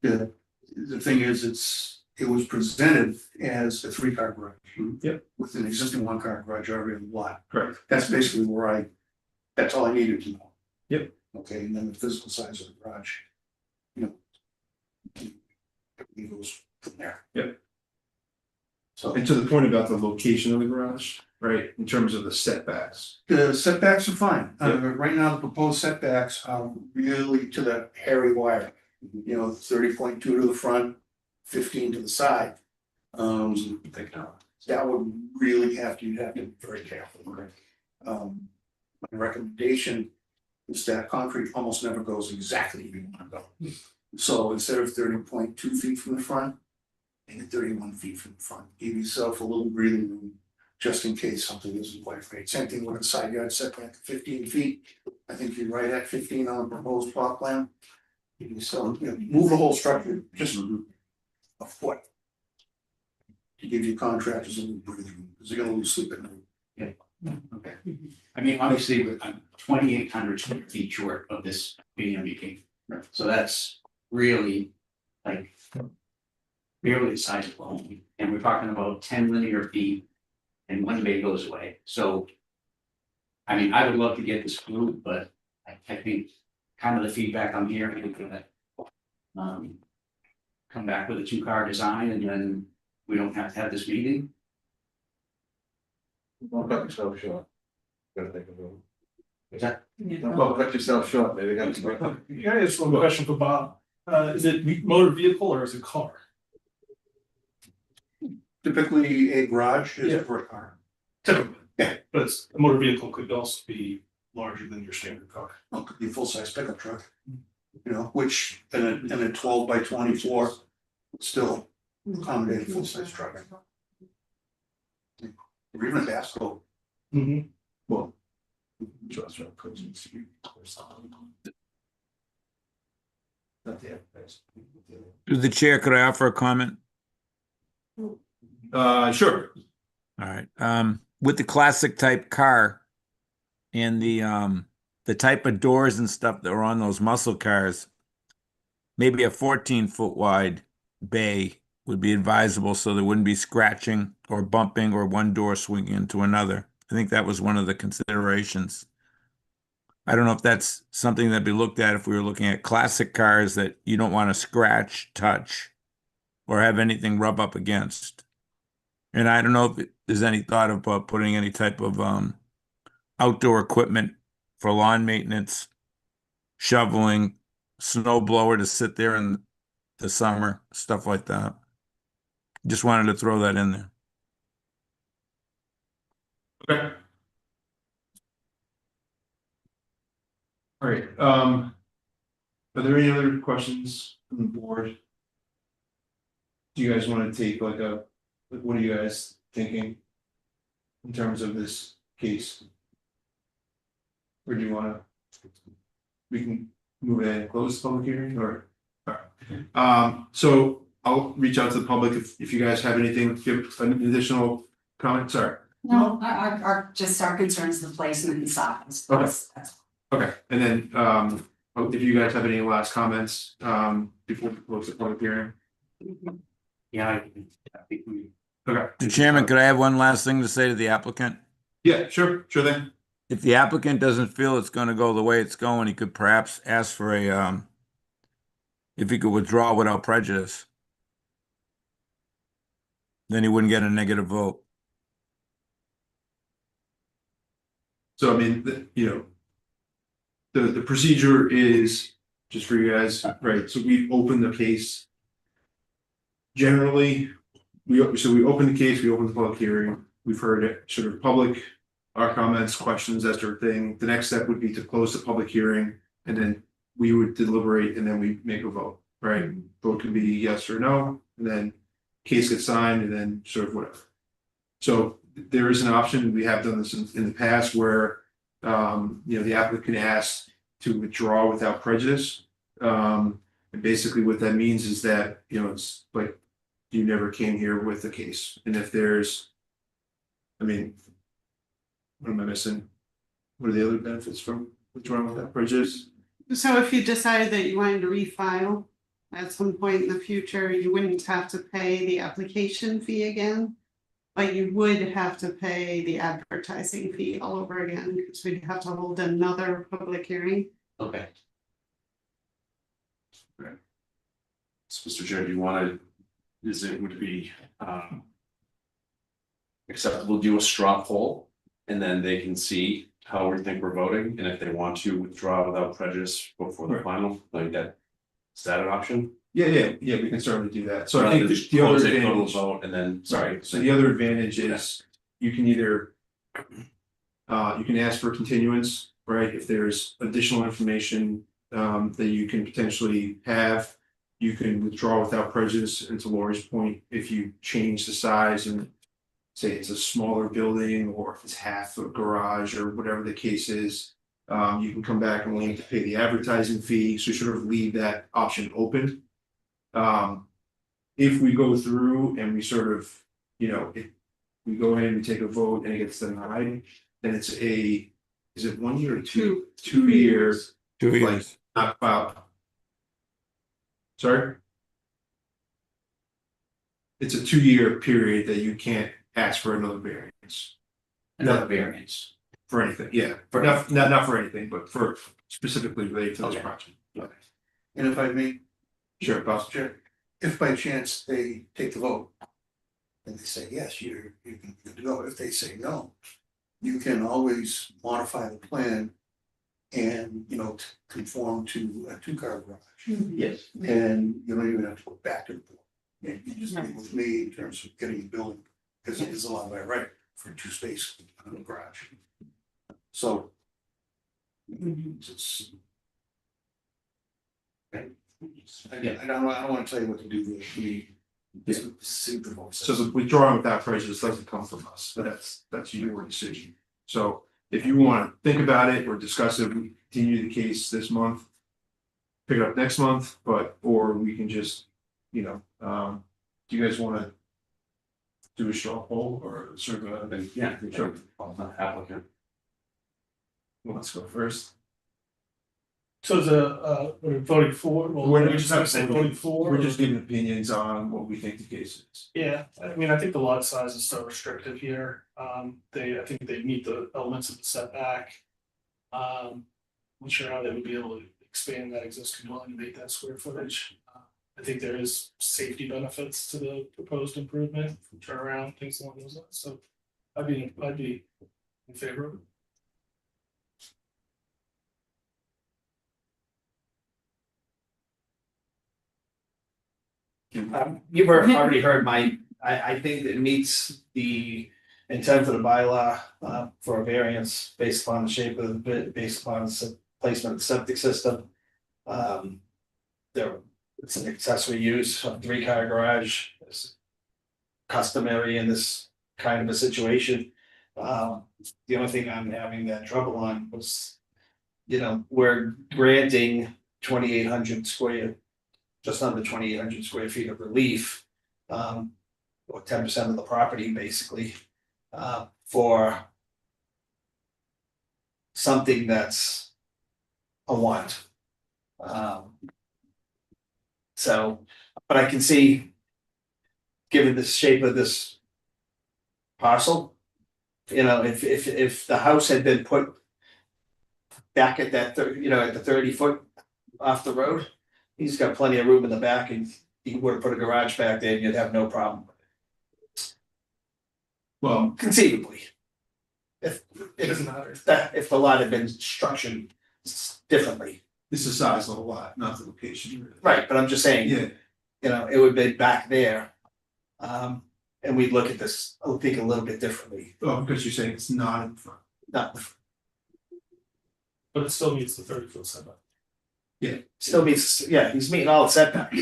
[SPEAKER 4] The thing is, it was presented as a 3-car garage.
[SPEAKER 1] Yep.
[SPEAKER 4] With an existing 1-car garage already on the lot.
[SPEAKER 1] Correct.
[SPEAKER 4] That's basically that's all I needed to know.
[SPEAKER 1] Yep.
[SPEAKER 4] Okay, and then the physical size of the garage. It goes from there.
[SPEAKER 1] Yep.
[SPEAKER 4] So
[SPEAKER 1] And to the point about the location of the garage, right, in terms of the setbacks.
[SPEAKER 4] the setbacks are fine. Right now, the proposed setbacks are really to the hairy wire. 30.2 to the front, 15 to the side. That would really you'd have to be very careful. My recommendation is that concrete almost never goes exactly where you wanna go. So instead of 30.2 feet from the front, make it 31 feet from the front, give yourself a little breathing room. Just in case something isn't quite right, same thing with a side yard setback, 15 feet, I think you're right at 15 on the proposed plot plan. Give yourself, move the whole structure, just a foot. To give your contractors a little breathing room, because they're gonna lose sleep at night.
[SPEAKER 2] Okay. I mean, obviously, I'm 2,800 square feet short of this being a meeting. So that's really like barely the size of a home, and we're talking about 10 linear feet and one bay goes away, so. I mean, I would love to get this approved, but I think kind of the feedback I'm hearing is that. Come back with a 2-car design and then we don't have to have this meeting.
[SPEAKER 9] Don't cut yourself short. Gotta think of it.
[SPEAKER 2] Is that?
[SPEAKER 9] Don't cut yourself short, maybe got to.
[SPEAKER 8] Can I ask one question for Bob? Is it motor vehicle or is it car?
[SPEAKER 4] Typically, a garage is
[SPEAKER 8] Yeah.
[SPEAKER 4] for a car.
[SPEAKER 8] Typically.
[SPEAKER 4] Yeah.
[SPEAKER 8] But it's, a motor vehicle could also be larger than your standard car.
[SPEAKER 4] Well, it could be a full-size pickup truck. Which in a 12 by 24 still accommodate a full-size truck. Or even a basketball.
[SPEAKER 8] Mm-hmm.
[SPEAKER 4] Well.
[SPEAKER 3] Through the chair, could I offer a comment?
[SPEAKER 1] Sure.
[SPEAKER 3] All right, with the classic type car and the type of doors and stuff that were on those muscle cars, maybe a 14-foot wide bay would be advisable so there wouldn't be scratching or bumping or one door swinging into another. I think that was one of the considerations. I don't know if that's something that'd be looked at if we were looking at classic cars that you don't want to scratch, touch, or have anything rub up against. And I don't know if there's any thought about putting any type of outdoor equipment for lawn maintenance, shoveling, snow blower to sit there in the summer, stuff like that. Just wanted to throw that in there.
[SPEAKER 1] Okay. All right, are there any other questions from the board? Do you guys want to take like what are you guys thinking in terms of this case? Or do you want to, we can move ahead and close the public hearing or? All right. So I'll reach out to the public if you guys have anything, give an additional comment, sorry.
[SPEAKER 10] No, just our concerns, the placement and size.
[SPEAKER 1] Okay.
[SPEAKER 10] That's
[SPEAKER 1] Okay, and then if you guys have any last comments before we close the public hearing?
[SPEAKER 2] Yeah, I think we.
[SPEAKER 1] Okay.
[SPEAKER 3] Mr. Chairman, could I have one last thing to say to the applicant?
[SPEAKER 1] Yeah, sure thing.
[SPEAKER 3] If the applicant doesn't feel it's going to go the way it's going, he could perhaps ask for a, if he could withdraw without prejudice. Then he wouldn't get a negative vote.
[SPEAKER 1] So I mean, the procedure is just for you guys, right? So we open the case. Generally, we open the case, we open the public hearing, we've heard it, sort of public, our comments, questions, that sort of thing. The next step would be to close the public hearing, and then we would deliberate, and then we make a vote, right? Vote can be yes or no, and then case gets signed, and then sort of whatever. So there is an option, we have done this in the past where the applicant asks to withdraw without prejudice. And basically what that means is that, it's like you never came here with the case. And if there's, what am I missing? What are the other benefits from withdrawing without prejudice?
[SPEAKER 5] So if you decided that you wanted to refile at some point in the future, you wouldn't have to pay the application fee again. But you would have to pay the advertising fee all over again, because we'd have to hold another public hearing.
[SPEAKER 2] Okay.
[SPEAKER 11] So, Mr. Chair, do you want to, would it be acceptable to do a straw poll? And then they can see how we think we're voting, and if they want to withdraw without prejudice before the final, like that, is that an option?
[SPEAKER 1] Yeah, we can certainly do that. So I think
[SPEAKER 11] Just
[SPEAKER 1] the other
[SPEAKER 11] close it,
[SPEAKER 1] advantage,
[SPEAKER 11] vote, and then, sorry.
[SPEAKER 1] so the other advantage is you can either You can ask for continuance, right? If there's additional information that you can potentially have. You can withdraw without prejudice, and to Lori's point, if you change the size and say it's a smaller building, or if it's half a garage or whatever the case is. You can come back and we'll need to pay the advertising fee, so sort of leave that option open. If we go through and we sort of, if we go ahead and take a vote and it gets denied, then it's is it 1 year or two? 2 years.
[SPEAKER 3] 2
[SPEAKER 1] Like,
[SPEAKER 3] years.
[SPEAKER 1] not about. Sorry? It's a 2 year period that you can't ask for another variance
[SPEAKER 2] Another variance.
[SPEAKER 1] for anything, yeah, for not for anything, but for specifically related to this
[SPEAKER 2] Okay.
[SPEAKER 1] project.
[SPEAKER 4] And if I may,
[SPEAKER 1] Sure, boss.
[SPEAKER 4] Chair, if by chance they take the vote. And they say, yes, you're good to go, if they say no, you can always modify the plan. And, conform to a 2-car garage,
[SPEAKER 2] Yes.
[SPEAKER 4] and you don't even have to go back to the board. You just meet with me in terms of getting the building, because it is allowed by right for 2 spaces on the garage. So. It's. I don't wanna tell you what to do, see the vote.
[SPEAKER 1] So the withdrawing without prejudice doesn't come from us, but that's your decision. So if you want to think about it or discuss it, we continue the case this month. Pick it up next month, or we can just, do you guys want to do a straw poll or sort of a,
[SPEAKER 11] Yeah,
[SPEAKER 1] sure,
[SPEAKER 11] applicant.
[SPEAKER 1] let's go first.
[SPEAKER 12] So we're voting for, well,
[SPEAKER 1] We're
[SPEAKER 12] we just have to say voting for.
[SPEAKER 1] We're just giving opinions on what we think the case is.
[SPEAKER 12] Yeah, I mean, I think the lot size is so restrictive here. I think they meet the elements of the setback. Not sure how they would be able to expand that existing dwelling to make that square footage. I think there is safety benefits to the proposed improvement, turnaround, things along those lines, so I'd be in favor of it.
[SPEAKER 8] You've already heard I think it meets the intent of the bylaw for a variance based upon the shape of the bit, based upon the placement of the septic system. It's an accessory use, a 3-car garage is customary in this kind of a situation. The only thing I'm having that trouble on was, we're granting 2,800 square, just under 2,800 square feet of relief, or 10% of the property basically, for something that's a want. So, but I can see, given the shape of this parcel, if the house had been put back at that, at the 30-foot off the road, he's got plenty of room in the back, and he would have put a garage back there and you'd have no problem.
[SPEAKER 1] Well,
[SPEAKER 8] Conceivably. If
[SPEAKER 12] Doesn't matter.
[SPEAKER 8] if the lot had been structured differently.
[SPEAKER 1] it's the size of the lot, not the location. Really.
[SPEAKER 8] Right, but I'm just saying,
[SPEAKER 1] Yeah,
[SPEAKER 8] it would be back there. And we'd look at this, I would think a little bit differently,
[SPEAKER 1] because you're saying it's not in front.
[SPEAKER 8] not,
[SPEAKER 12] But it still meets the 30-foot setback.
[SPEAKER 8] still meets, he's meeting all the setbacks.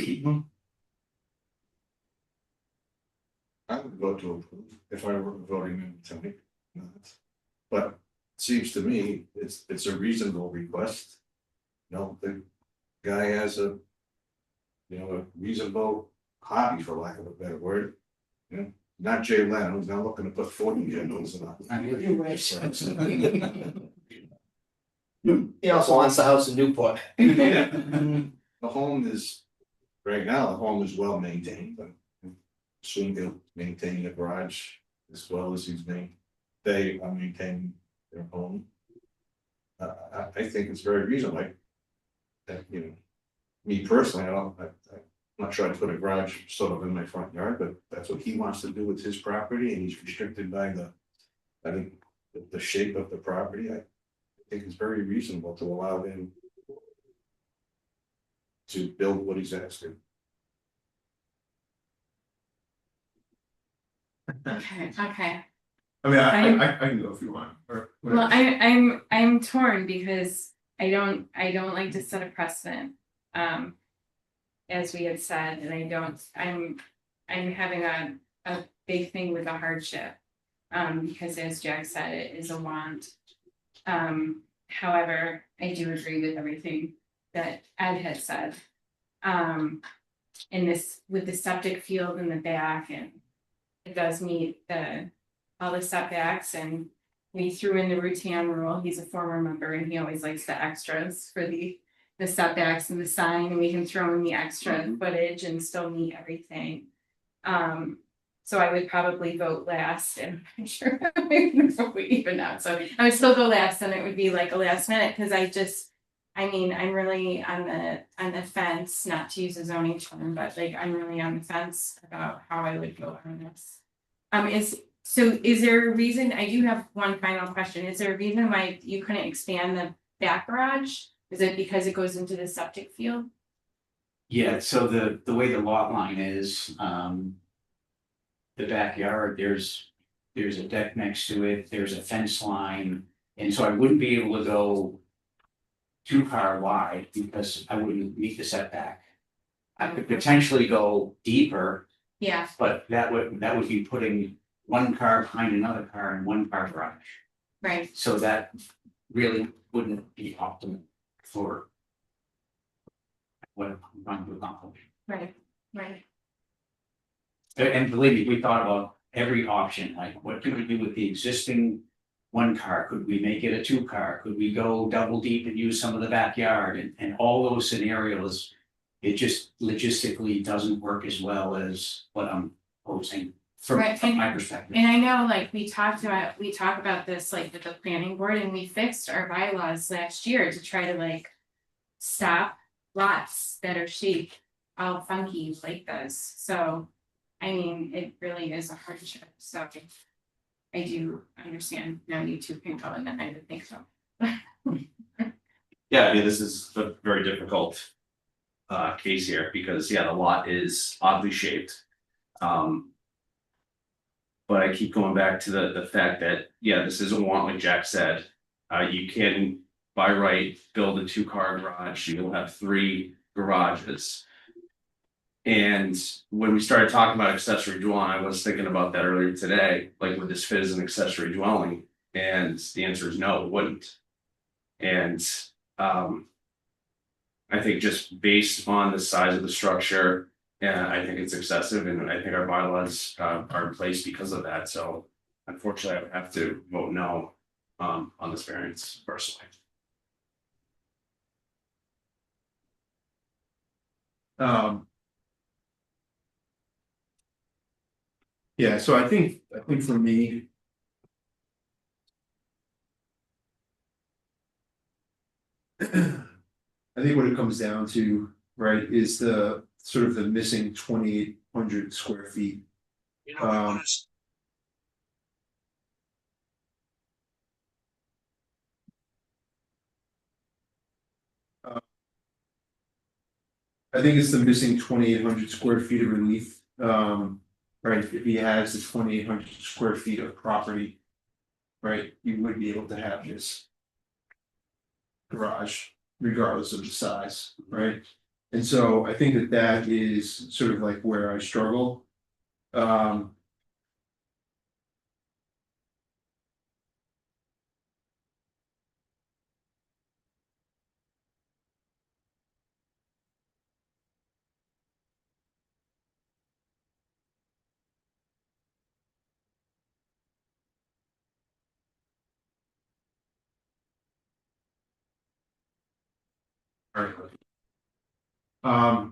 [SPEAKER 9] I would vote to approve if I were voting in tonight. But it seems to me, it's a reasonable request. The guy has a reasonable hobby, for lack of a better word. Not Jay Leno, he's not looking to put 40 generals in.
[SPEAKER 8] He also wants the house in Newport.
[SPEAKER 9] The home is, right now, the home is well maintained, but soon they'll maintain the garage as well as they are maintaining their home. I think it's very reasonable, that, me personally, I'm not trying to put a garage sort of in my front yard, but that's what he wants to do with his property, and he's restricted by I think, the shape of the property. I think it's very reasonable to allow him to build what he's asking.
[SPEAKER 7] Okay.
[SPEAKER 1] I mean,
[SPEAKER 7] I'm-
[SPEAKER 1] I can go if you want, or.
[SPEAKER 7] Well, I'm torn because I don't like to set a precedent. As we had said, and I'm having a big thing with a hardship. Because as Jack said, it is a want. However, I do agree with everything that Ed had said. In this, with the septic field in the back, and it does meet all the setbacks, and we threw in the Rutan rule. He's a former member and he always likes the extras for the setbacks and the sign, and we can throw in the extra footage and still meet everything. So I would probably vote last, and I'm sure we even out, so I would still go last, and it would be like a last minute, because I'm really on the fence, not to use a zoning term, but like, I'm really on the fence about how I would vote on this. Is there a reason, I do have one final question, is there a reason why you couldn't expand the back garage? Is it because it goes into the septic field?
[SPEAKER 2] Yeah, so the way the lot line is, the backyard, there's a deck next to it, there's a fence line, and so I wouldn't be able to go 2-car wide because I wouldn't meet the setback. I could potentially go deeper,
[SPEAKER 7] Yeah,
[SPEAKER 2] but that would be putting 1 car behind another car and 1-car garage.
[SPEAKER 7] right,
[SPEAKER 2] So that really wouldn't be optimal for what I'm trying to accomplish.
[SPEAKER 7] right.
[SPEAKER 2] And believe me, we thought about every option, like what could we do with the existing 1-car? Could we make it a 2-car? Could we go double deep and use some of the backyard, and all those scenarios? It just logistically doesn't work as well as what I'm posing from
[SPEAKER 7] Right,
[SPEAKER 2] my perspective.
[SPEAKER 7] And I know, like, we talk about this, like, with the planning board, and we fixed our bylaws last year to try to, like, stop lots that are shaped all funky like this, so, I mean, it really is a hardship, so I do understand, now you two can go, and then I didn't think so.
[SPEAKER 11] Yeah, I mean, this is a very difficult case here because, yeah, the lot is oddly shaped. But I keep going back to the fact that, yeah, this is a want, like Jack said. You can by right build a 2-car garage, you'll have 3 garages. And when we started talking about accessory dwelling, I was thinking about that earlier today, like, would this fit as an accessory dwelling? And the answer is no, it wouldn't. And I think just based on the size of the structure, yeah, I think it's excessive, and I think our bylaws are in place because of that. So unfortunately, I would have to vote no on this variance personally.
[SPEAKER 1] Yeah, so I think for me. I think what it comes down to, right, is the sort of the missing 2,800 square feet. I think it's the missing 2,800 square feet of relief. Right, if he has the 2,800 square feet of property, right, you would be able to have this garage regardless of the size, right? And so I think that is sort of like where I struggle.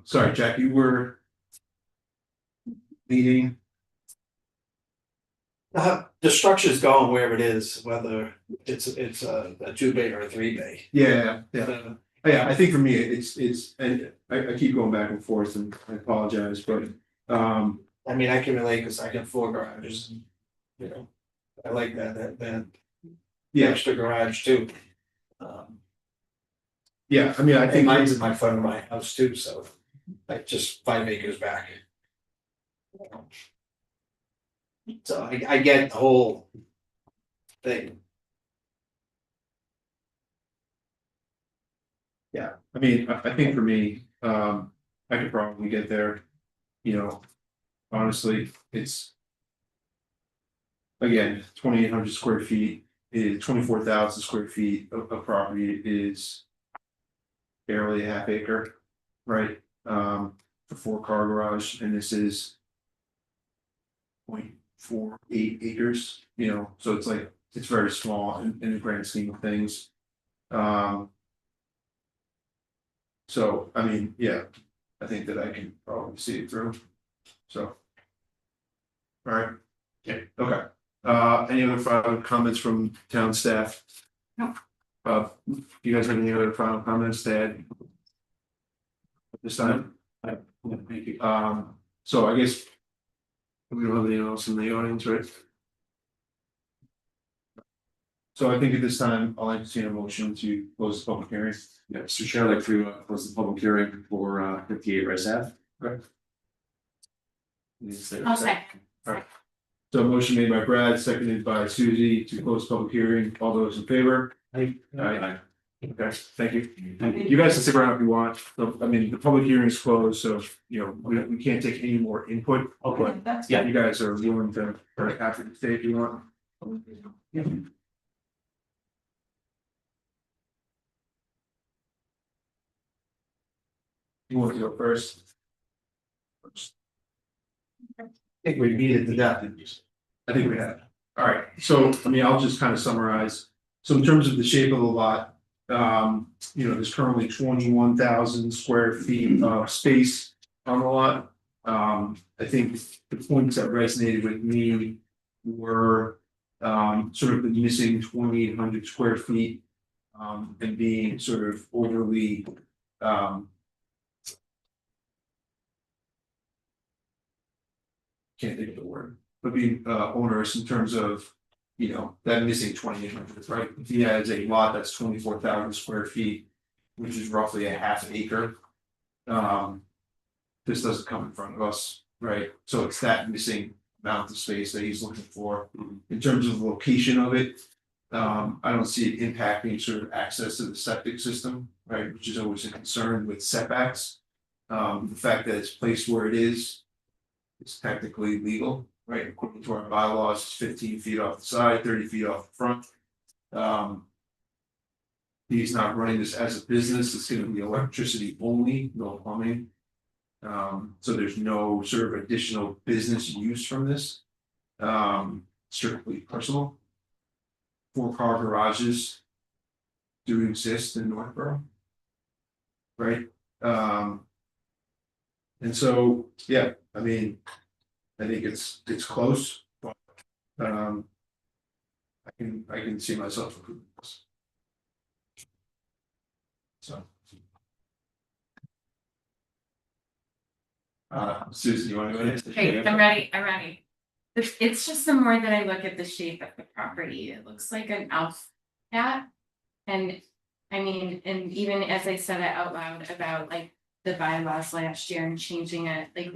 [SPEAKER 1] Sorry, Jack, you were leading.
[SPEAKER 8] The structure's going where it is, whether it's a 2-bay or a 3-bay.
[SPEAKER 1] Yeah. Yeah, I think for me, it's, and I keep going back and forth, and I apologize, but,
[SPEAKER 8] I mean, I can relate because I got 4 garages, and, you know, I like that
[SPEAKER 1] yeah,
[SPEAKER 8] extra garage too.
[SPEAKER 1] yeah, I mean, I
[SPEAKER 8] And
[SPEAKER 1] think.
[SPEAKER 8] mine's in my front of my house too, so like just 5 acres back. So I get the whole thing.
[SPEAKER 1] Yeah, I mean, I think for me, I could probably get there, you know, honestly, it's. Again, 2,800 square feet is 24,000 square feet of property is. Barely a half acre, right, for 4-car garage, and this is. 0.48 acres, you know, so it's like, it's very small in the grand scheme of things. So, I mean, yeah, I think that I can probably see it through, so. All right.
[SPEAKER 2] Yeah.
[SPEAKER 1] Okay, any other final comments from town staff?
[SPEAKER 5] No.
[SPEAKER 1] Do you guys have any other final comments to add? At this time?
[SPEAKER 2] Thank you.
[SPEAKER 1] So I guess. We don't have anyone else in the audience, right? So I think at this time, I'll entertain a motion to close the public hearing.
[SPEAKER 11] Yeah, Mr. Chair, I'd like to close the public hearing for 58 Rice Ave.
[SPEAKER 1] Okay.
[SPEAKER 7] I'll second.
[SPEAKER 1] So motion made by Brad, seconded by Susie to close public hearing. All those in favor? Aye. Okay, thank you. You guys can stick around if you want. So, I mean, the public hearing is closed, so, you know, we can't take any more input.
[SPEAKER 2] Okay,
[SPEAKER 1] But
[SPEAKER 2] yeah.
[SPEAKER 1] you guys are willing to, or happy to stay if you want. Yeah. You want to go first?
[SPEAKER 8] I think we beat it to death.
[SPEAKER 1] I think we have. All right, so, I mean, I'll just kind of summarize. So in terms of the shape of the lot, you know, there's currently 21,000 square feet of space on the lot. I think the points that resonated with me were, sort of the missing 2,800 square feet. And being sort of overly, can't think of the word, but being onerous in terms of, you know, that missing 2,800, right? If he has a lot that's 24,000 square feet, which is roughly a half acre. This doesn't come in front of us, right? So it's that missing amount of space that he's looking for. In terms of the location of it, I don't see it impacting sort of access to the septic system, right, which is always a concern with setbacks. The fact that it's placed where it is technically legal, right, according to our bylaws, it's 15 feet off the side, 30 feet off the front. He's not running this as a business, it's gonna be electricity only, no plumbing. So there's no sort of additional business use from this. Strictly personal. 4-car garages do exist in Northborough. Right, and so, yeah, I mean, I think it's close, but, I can see myself approving this. So. Susan, you wanna go ahead?
[SPEAKER 7] Okay, I'm ready. It's just the more that I look at the shape of the property, it looks like an elf cat. And I mean, and even as I said it out loud about like the bylaws last year and changing it, like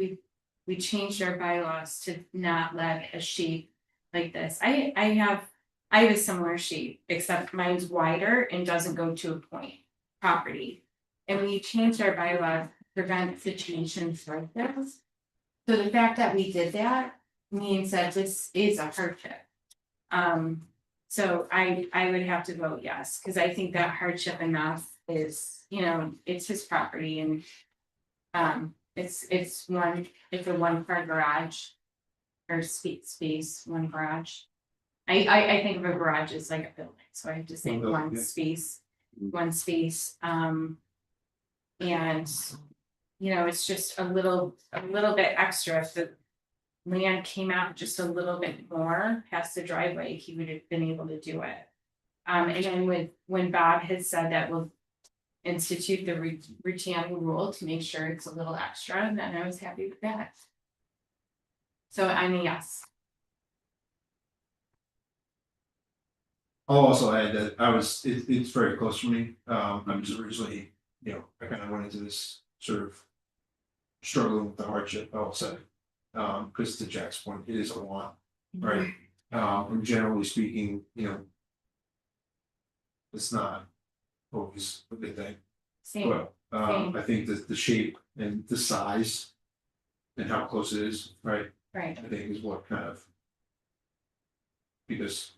[SPEAKER 7] we changed our bylaws to not let a shape like this. I have a similar shape, except mine's wider and doesn't go to a point property. And we changed our bylaws to prevent situations like this. So the fact that we did that means that this is a hardship. So I would have to vote yes, because I think that hardship enough is, you know, it's his property and. It's a 1-car garage. Or space, one garage. I think of a garage as like a building, so I have to say
[SPEAKER 1] One building,
[SPEAKER 7] one
[SPEAKER 1] yeah.
[SPEAKER 7] space, one space, and. You know, it's just a little bit extra, if the land came out just a little bit more past the driveway, he would have been able to do it. And then when Bob had said that we'll institute the retaining rule to make sure it's a little extra, then I was happy with that. So I'm a yes.
[SPEAKER 1] I'll also add that it's very close for me, I'm just originally, you know, I kind of went into this sort of. Struggling with the hardship, I'll say, because to Jack's point, it is a lot, right? And generally speaking, you know. It's not always a good thing,
[SPEAKER 7] Same,
[SPEAKER 1] but I think that the shape and the size. And how close it is, right,
[SPEAKER 7] right.
[SPEAKER 1] I think is what kind of. Because.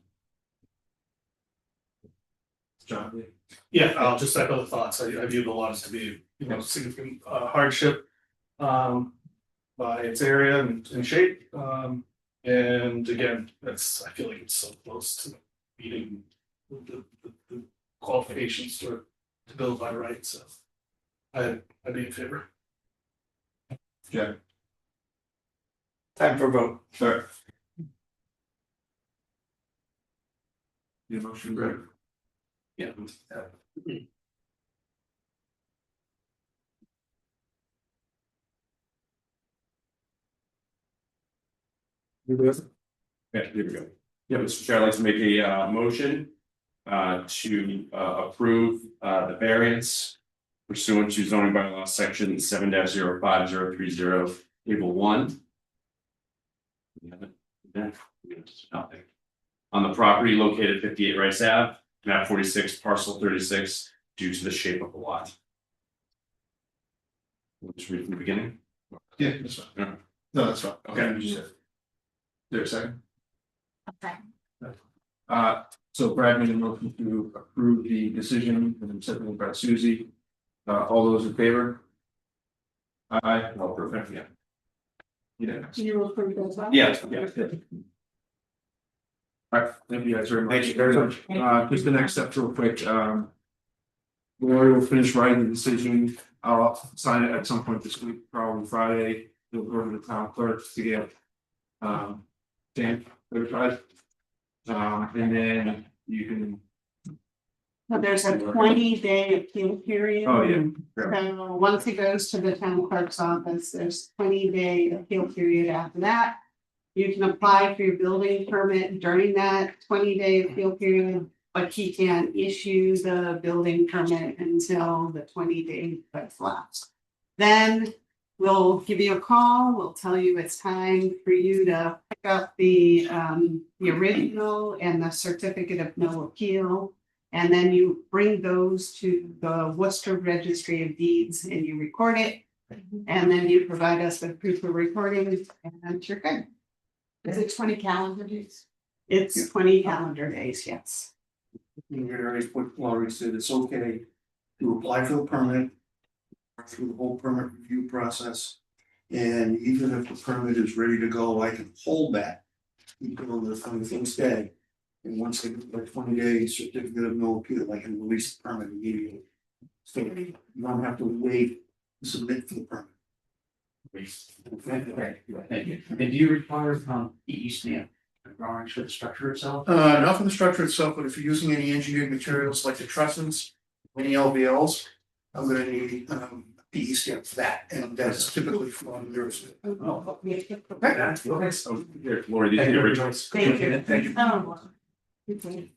[SPEAKER 1] John.
[SPEAKER 12] Yeah, I'll just echo the thoughts. I view the lot as to be, significant hardship. By its area and shape. And again, I feel like it's so close to meeting the qualifications to build by right, so. I'd be in favor.
[SPEAKER 1] Yeah.
[SPEAKER 8] Time for a vote.
[SPEAKER 1] Sorry. Your motion, Greg?
[SPEAKER 11] Yeah. Okay, here we go. Yeah, Mr. Chair, I'd like to make a motion to approve the variance pursuant to zoning bylaw section 7-05-030, table 1. Nothing. On the property located 58 Rice Ave, map 46, parcel 36, due to the shape of the lot. Let's read from the beginning.
[SPEAKER 1] Yeah, that's fine.
[SPEAKER 11] Yeah.
[SPEAKER 1] No, that's fine.
[SPEAKER 11] Okay.
[SPEAKER 1] You said. There a second?
[SPEAKER 7] Okay.
[SPEAKER 1] So Brad made a motion to approve the decision and seconded by Susie. All those in favor? Aye.
[SPEAKER 11] Oh, perfect, yeah.
[SPEAKER 1] Yeah.
[SPEAKER 5] You will approve those, huh?
[SPEAKER 11] Yeah.
[SPEAKER 1] All right, thank you guys very much.
[SPEAKER 8] Thank you very much.
[SPEAKER 1] Just the next step real quick, Lori will finish writing the decision, I'll sign it at some point this week, probably Friday, it'll go to the town clerk to get. Stamped, certified. And then you can,
[SPEAKER 5] So there's a 20-day appeal period.
[SPEAKER 1] oh, yeah.
[SPEAKER 5] So once it goes to the town clerk's office, there's 20-day appeal period after that. You can apply for your building permit during that 20-day appeal period, but he can't issue the building permit until the 20-day has lapsed. Then we'll give you a call, we'll tell you it's time for you to pick up the original and the certificate of no appeal. And then you bring those to the Worcester Registry of Deeds and you record it. And then you provide us with proof of recording and you're good.
[SPEAKER 7] Is it 20 calendar days?
[SPEAKER 5] It's 20 calendar days, yes.
[SPEAKER 4] You reiterate what Laurie said, it's okay to apply for the permit. Through the whole permit review process. And even if the permit is ready to go, I can hold that. Until the things day. And once they get like 20 days certificate of no appeal, I can release the permit immediately. So you don't have to wait to submit for the permit.
[SPEAKER 2] Thank you. And do you require PE stamp drawings for the structure itself?
[SPEAKER 4] Not for the structure itself, but if you're using any engineered materials like the trusses, any LVLs, I'm gonna need PE stamp for that, and that's typically from yours.
[SPEAKER 2] Oh,
[SPEAKER 11] Okay, so here, Lori, these are the originals.
[SPEAKER 5] Thank you.
[SPEAKER 8] Thank you.
[SPEAKER 5] Oh, okay.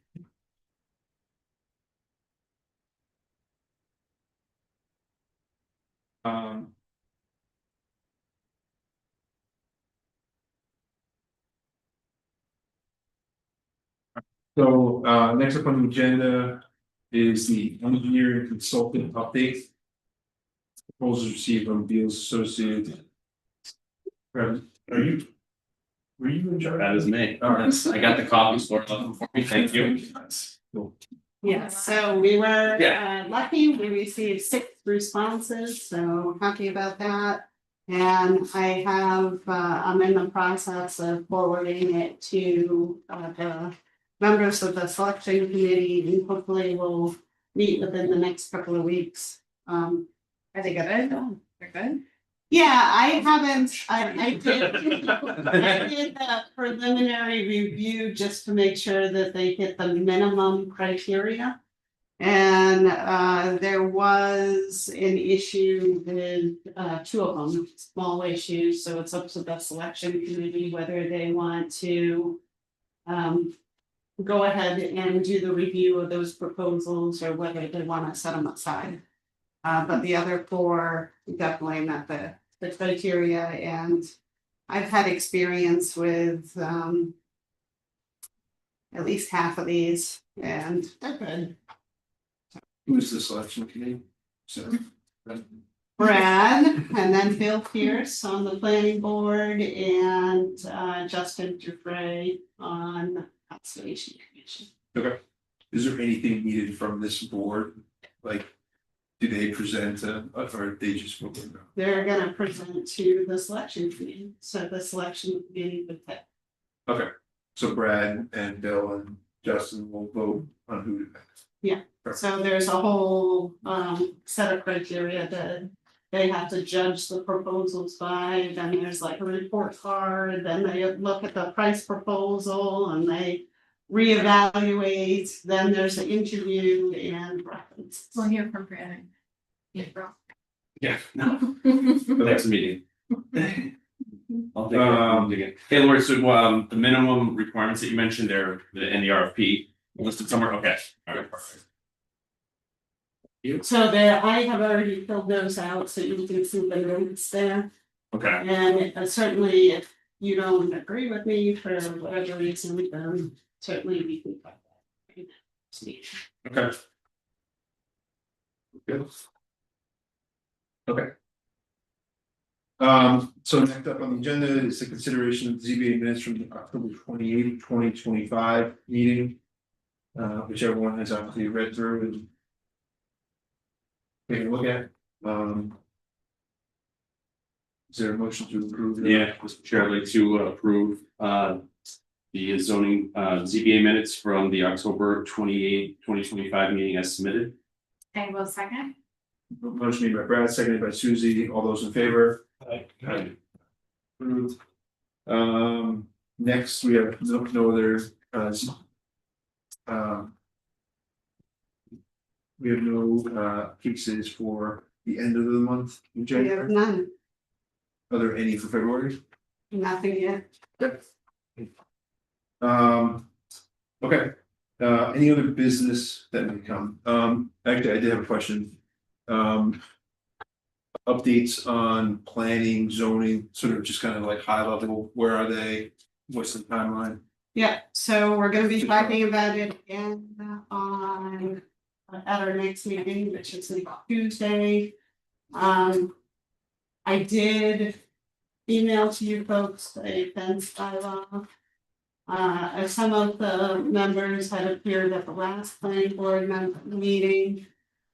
[SPEAKER 1] So next up on the agenda is the engineering consultant update. Proposals received from Beals Associates. Are you? Were you in charge?
[SPEAKER 11] That is me.
[SPEAKER 1] All right.
[SPEAKER 11] I got the copies for me, thank you.
[SPEAKER 1] Cool.
[SPEAKER 5] Yeah, so we were
[SPEAKER 11] Yeah.
[SPEAKER 5] lucky, we received 6 responses, so happy about that. And I have, I'm in the process of forwarding it to the members of the selection committee, and hopefully we'll meet within the next couple of weeks.
[SPEAKER 7] Are they good? They're good?
[SPEAKER 5] Yeah, I haven't, I did, I did the preliminary review just to make sure that they hit the minimum criteria. And there was an issue with 2 of them, small issues, so it's up to the selection committee whether they want to go ahead and do the review of those proposals or whether they want to set them aside. But the other 4 definitely met the criteria, and I've had experience with at least half of these, and they're good.
[SPEAKER 1] Who's the selection committee? So.
[SPEAKER 5] Brad, and then Bill Pierce on the planning board, and Justin Dufresne on the Conservation Commission.
[SPEAKER 1] Okay. Is there anything needed from this board? Like, do they present, or they just?
[SPEAKER 5] They're gonna present to the selection committee, so the selection committee would pick.
[SPEAKER 1] Okay, so Brad and Bill and Justin will vote on who to pick.
[SPEAKER 5] Yeah, so there's a whole set of criteria that they have to judge the proposals by, then there's like a report card, then they look at the price proposal and they reevaluate, then there's an interview and reference.
[SPEAKER 7] We'll hear from Brandon. Yeah, bro.
[SPEAKER 11] Yeah, no, next meeting. I'll dig it. Hey, Lori, so the minimum requirements that you mentioned there, in the RFP listed somewhere, okay, all right, perfect.
[SPEAKER 5] So there, I have already filled those out, so you can see the notes there.
[SPEAKER 11] Okay,
[SPEAKER 5] And certainly if you don't agree with me for whatever reason, then certainly we can talk about it.
[SPEAKER 11] okay.
[SPEAKER 1] Good. Okay. So next up on the agenda is the consideration of the ZBA minutes from the October 28th, 2025 meeting. Which everyone has obviously read through and taken a look at. Is there a motion to approve?
[SPEAKER 11] Yeah, Mr. Chair, I'd like to approve the zoning ZBA minutes from the October 28th, 2025 meeting as submitted.
[SPEAKER 7] I will second.
[SPEAKER 1] Motion made by Brad, seconded by Susie. All those in favor?
[SPEAKER 11] Aye.
[SPEAKER 1] Approved. Next, we have no other we have no cases for the end of the month in
[SPEAKER 5] We have
[SPEAKER 1] January.
[SPEAKER 5] none,
[SPEAKER 1] Are there any for February?
[SPEAKER 5] nothing yet.
[SPEAKER 1] Okay, any other business that may come? Actually, I did have a question. Updates on planning, zoning, sort of just kind of like high level, where are they? What's the timeline?
[SPEAKER 5] Yeah, so we're gonna be talking about it again on at our next meeting, which is like Tuesday. I did email to you folks a fence bylaw. Some of the members had appeared at the last planning board meeting.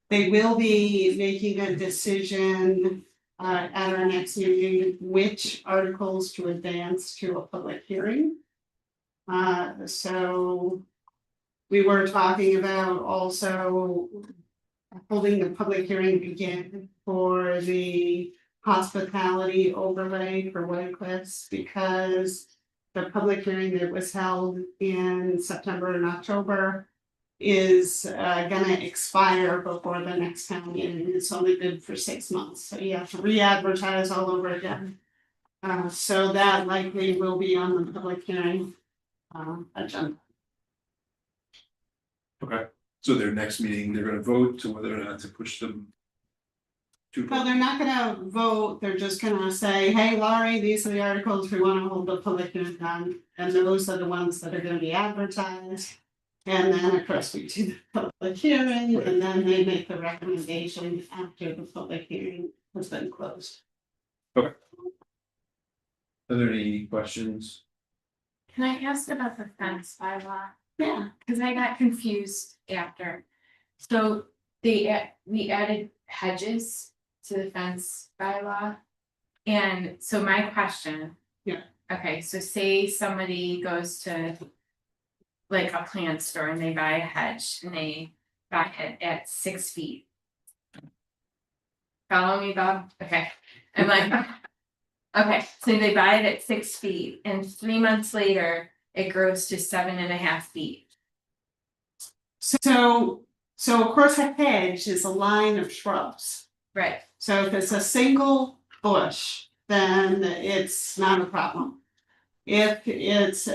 [SPEAKER 5] They will be making a decision at our next meeting, which articles to advance to a public hearing. So we were talking about also holding the public hearing again for the hospitality overlay for White Cliffs, because the public hearing that was held in September and October is gonna expire before the next town meeting. It's only good for 6 months, so you have to re-advertise all over again. So that likely will be on the public hearing agenda.
[SPEAKER 1] Okay, so their next meeting, they're gonna vote to whether or not to push them.
[SPEAKER 5] Well, they're not gonna vote, they're just gonna say, hey, Laurie, these are the articles we wanna hold the public hearing on, and those are the ones that are gonna be advertised. And then, of course, we do the public hearing, and then they make the recommendation after the public hearing has been closed.
[SPEAKER 1] Are there any questions?
[SPEAKER 7] Can I ask about the fence bylaw?
[SPEAKER 5] Yeah.
[SPEAKER 7] Cause I got confused after. So we added hedges to the fence bylaw. And so my question.
[SPEAKER 5] Yeah.
[SPEAKER 7] Okay, so say somebody goes to like a plant store and they buy a hedge and they buy it at 6 feet. Follow me, Bob? Okay, I'm like, okay, so they buy it at 6 feet and 3 months later, it grows to 7.5 feet.
[SPEAKER 5] So of course, a hedge is a line of shrubs.
[SPEAKER 7] Right.
[SPEAKER 5] So if it's a single bush, then it's not a problem. If it's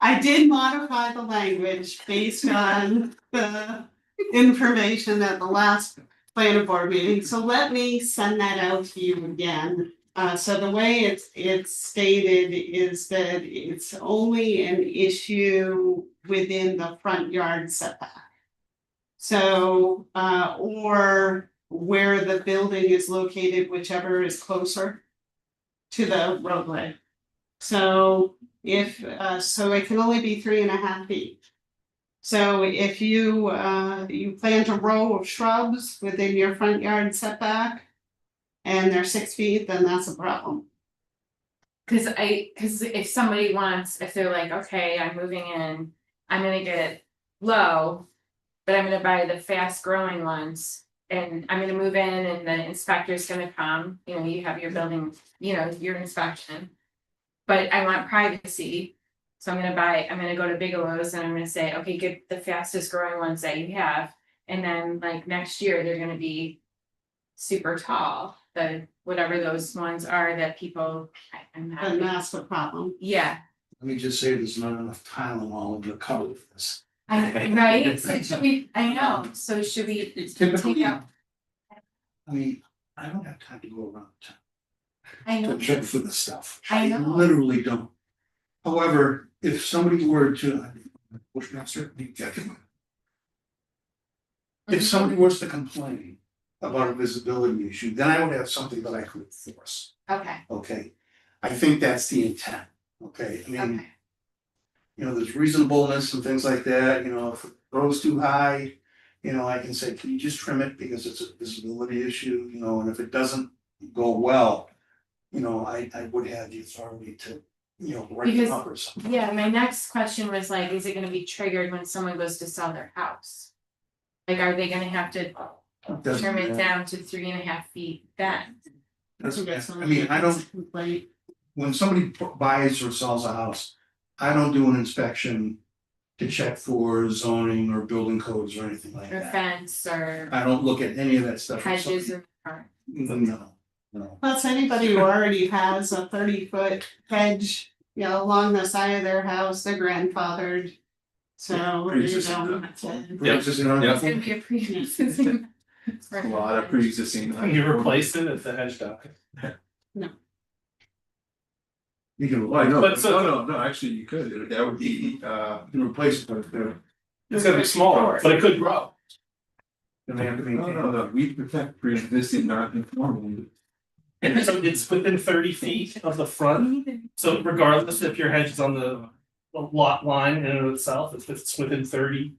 [SPEAKER 5] I did modify the language based on the information at the last planning board meeting, so let me send that out to you again. So the way it's stated is that it's only an issue within the front yard setback. So, or where the building is located, whichever is closer to the roadway. So if, so it can only be 3.5 feet. So if you, you plant a row of shrubs within your front yard setback and they're 6 feet, then that's a problem.
[SPEAKER 7] Cause if somebody wants, if they're like, okay, I'm moving in, I'm gonna get low. But I'm gonna buy the fast growing ones and I'm gonna move in and the inspector's gonna come, you know, you have your building, you know, your inspection. But I want privacy, so I'm gonna go to Bigelow's and I'm gonna say, okay, get the fastest growing ones that you have. And then like next year, they're gonna be super tall, the whatever those ones are that people, I'm not.
[SPEAKER 5] And that's the problem.
[SPEAKER 7] Yeah,
[SPEAKER 4] Let me just say, there's not enough Tylenol in your cupboard for this.
[SPEAKER 7] right, so should we, I know, so should we
[SPEAKER 4] It's
[SPEAKER 7] take
[SPEAKER 4] typically,
[SPEAKER 7] out,
[SPEAKER 4] I mean, I don't have time to go around town
[SPEAKER 7] I know.
[SPEAKER 4] to check for the stuff.
[SPEAKER 7] I know.
[SPEAKER 4] Literally don't. However, if somebody were to, Bushmaster, if somebody was to complain about a visibility issue, then I would have something that I could enforce,
[SPEAKER 7] Okay,
[SPEAKER 4] okay? I think that's the intent, okay? I mean,
[SPEAKER 7] okay,
[SPEAKER 4] you know, there's reasonableness and things like that, you know, if it grows too high, you know, I can say, can you just trim it because it's a visibility issue, you know, and if it doesn't go well, you know, I would have the authority to, you know, write it up or something.
[SPEAKER 7] yeah, my next question was like, is it gonna be triggered when someone goes to sell their house? Like, are they gonna have to
[SPEAKER 4] Doesn't
[SPEAKER 7] trim it
[SPEAKER 4] matter.
[SPEAKER 7] down to 3.5 feet then?
[SPEAKER 4] Doesn't matter. I mean, I don't, when somebody buys or sells a house, I don't do an inspection to check for zoning or building codes or anything like
[SPEAKER 7] Or
[SPEAKER 4] that.
[SPEAKER 7] fence or
[SPEAKER 4] I don't look at any of that stuff.
[SPEAKER 7] hedges or.
[SPEAKER 4] No.
[SPEAKER 5] Plus, anybody who already has a 30-foot hedge, you know, along the side of their house, they're grandfathered. So you don't have to.
[SPEAKER 9] Pre-existing
[SPEAKER 7] It's
[SPEAKER 9] non-conforming.
[SPEAKER 7] gonna be a pre-existing.
[SPEAKER 9] A lot of pre-existing.
[SPEAKER 12] Can you replace it if the hedge dies?
[SPEAKER 4] You can,
[SPEAKER 9] Well, no,
[SPEAKER 12] But so-
[SPEAKER 9] no, actually, you could, that would be,
[SPEAKER 4] you can replace it, but
[SPEAKER 12] It's gonna be smaller, but it could grow.
[SPEAKER 4] then they have to
[SPEAKER 9] no,
[SPEAKER 4] maintain.
[SPEAKER 9] we protect pre-existing non-conforming.
[SPEAKER 12] And so it's within 30 feet of the front, so regardless if your hedge is on the lot line in and of itself, if it's within 30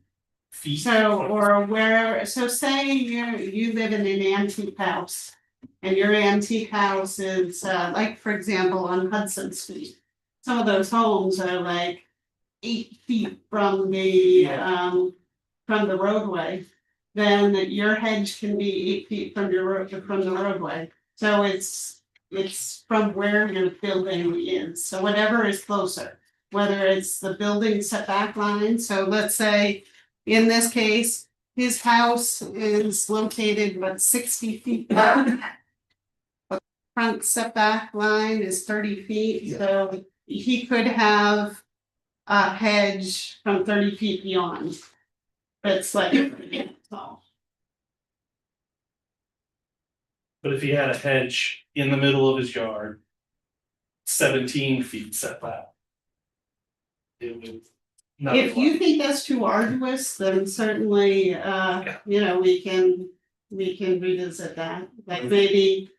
[SPEAKER 12] feet.
[SPEAKER 5] So, or where, so say you live in an antique house. And your antique house is, like, for example, on Hudson Street. Some of those homes are like 8 feet from the roadway. Then your hedge can be 8 feet from from the roadway. So it's from where your building is, so whatever is closer. Whether it's the building setback line, so let's say, in this case, his house is located about 60 feet back. Front setback line is 30 feet, so he could have a hedge from 30 feet beyond. It's like, so,
[SPEAKER 12] But if he had a hedge in the middle of his yard, 17 feet setback. It would. not
[SPEAKER 5] if you
[SPEAKER 12] apply.
[SPEAKER 5] think that's too arduous, then certainly, you know, we can revisit that, like maybe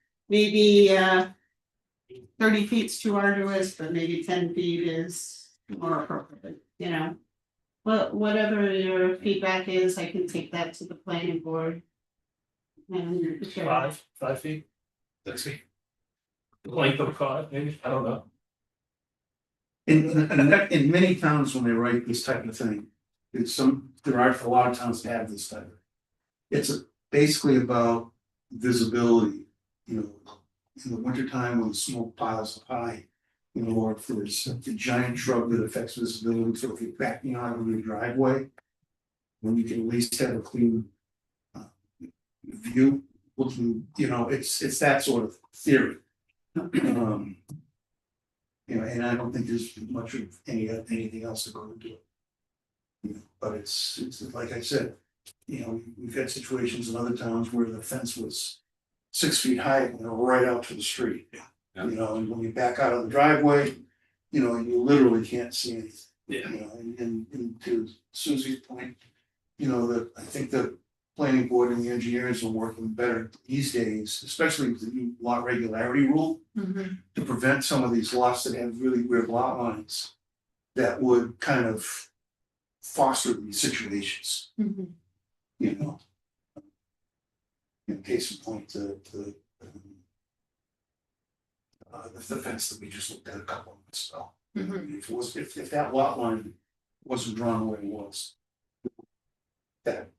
[SPEAKER 5] 30 feet's too arduous, but maybe 10 feet is more appropriate, you know. Well, whatever your feedback is, I can take that to the planning board. And share.
[SPEAKER 12] 5 feet, 6 feet. The length of a car, maybe, I don't know.
[SPEAKER 4] In many towns, when they write this type of thing, there are a lot of towns that have this type of. It's basically about visibility, you know, in the wintertime when the smoke piles up high. You know, or if there's a giant shrub that affects visibility, so if you're backing out of your driveway. When you can at least have a clean view, looking, you know, it's that sort of theory. You know, and I don't think there's much of anything else to go into it. You know, but it's like I said, you know, we've had situations in other towns where the fence was 6 feet high and right out to the street.
[SPEAKER 11] Yeah.
[SPEAKER 4] You know, and when you back out of the driveway, you know, you literally can't see anything.
[SPEAKER 11] Yeah.
[SPEAKER 4] You know, and to Susie's point, you know, that I think the planning board and the engineers are working better these days, especially with the new lot regularity rule, to prevent some of these lots that have really weird lot lines that would kind of foster these situations, you know. In case in point, the fence that we just looked at a couple of months ago. If it was, if that lot line wasn't drawn the way it was. That,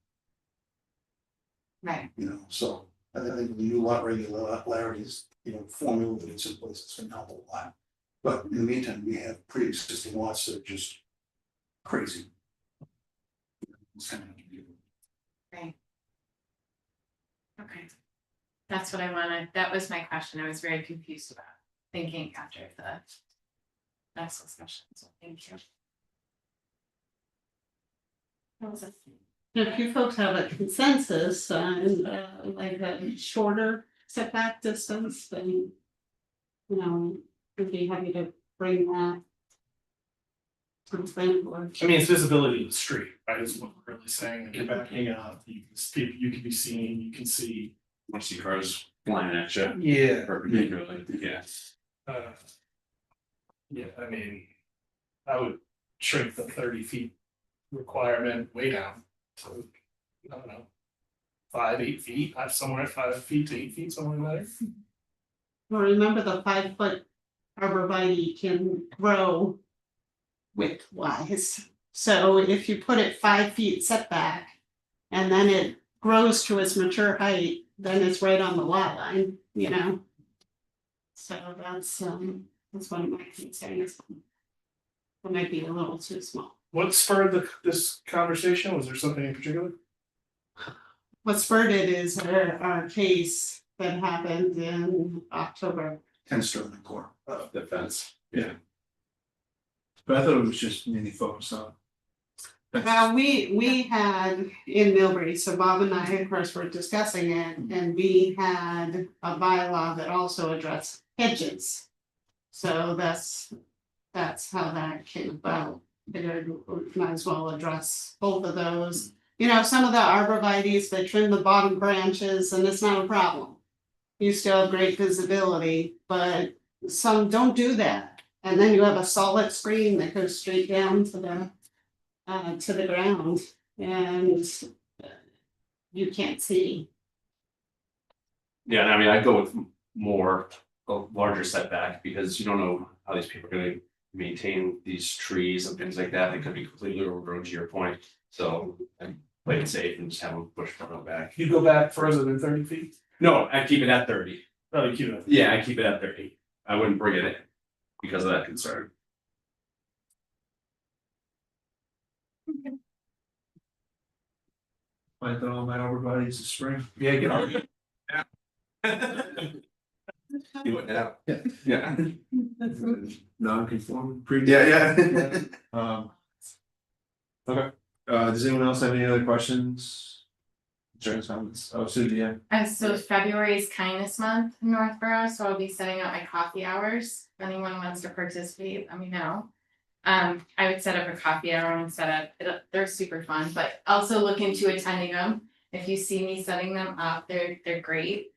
[SPEAKER 7] Right.
[SPEAKER 4] you know, so I think the new lot regularities, you know, formula that's in place is gonna help a lot. But in the meantime, we have pre-existing lots that are just crazy. It's kind of.
[SPEAKER 7] Right. Okay. That's what I wanted. That was my question. I was very confused about thinking after the last discussion. So thank you. That was it.
[SPEAKER 5] If you folks have a consensus on like a shorter setback distance, then you know, we'd be happy to bring that to the planning board.
[SPEAKER 12] I mean, it's visibility of the street, right, is what we're really saying, like, you're backing up, you can be seen, you can see.
[SPEAKER 11] Want to see cars flying at you
[SPEAKER 12] Yeah.
[SPEAKER 11] perpendicularly, yeah.
[SPEAKER 12] Yeah, I mean, I would shrink the 30 feet requirement way down to, I don't know, 5-8 feet, I've somewhere at 5 feet to 8 feet, somewhere in there.
[SPEAKER 5] Well, remember the 5-foot arborvitae can grow width wise. So if you put it 5 feet setback and then it grows to its mature height, then it's right on the lot line, you know? So that's one of my concerns. It might be a little too small.
[SPEAKER 12] What spurred this conversation? Was there something in particular?
[SPEAKER 5] What spurred it is our case that happened in October.
[SPEAKER 1] 10 Sterling Court.
[SPEAKER 11] The fence, yeah.
[SPEAKER 1] But I thought it was just mainly focused on.
[SPEAKER 5] Well, we had in Millbury, so Bob and I, of course, were discussing it, and we had a bylaw that also addressed hedges. So that's how that came about. Figured we might as well address both of those. You know, some of the arborvitaes, they trim the bottom branches and it's not a problem. You still have great visibility, but some don't do that. And then you have a solid screen that goes straight down to the ground and you can't see.
[SPEAKER 11] Yeah, I mean, I'd go with more, a larger setback, because you don't know how these people are gonna maintain these trees and things like that. They could be completely overgrown, to your point, so I'm play it safe and just have them push them back.
[SPEAKER 12] You go back further than 30 feet?
[SPEAKER 11] No, I'd keep it at 30.
[SPEAKER 12] Oh, you keep it.
[SPEAKER 11] Yeah, I'd keep it at 30. I wouldn't bring it in because of that concern.
[SPEAKER 1] Plant all my arborvitae this spring.
[SPEAKER 11] Yeah, get on it. Do it now.
[SPEAKER 1] Yeah.
[SPEAKER 11] Yeah.
[SPEAKER 1] Non-conforming.
[SPEAKER 9] Yeah.
[SPEAKER 1] Okay, does anyone else have any other questions? Concerns, comments? Oh, Susie, yeah.
[SPEAKER 7] So February is kindness month in Northborough, so I'll be setting up my coffee hours. If anyone wants to participate, let me know. I would set up a coffee hour and they're super fun, but also look into attending them. If you see me setting them up, they're great.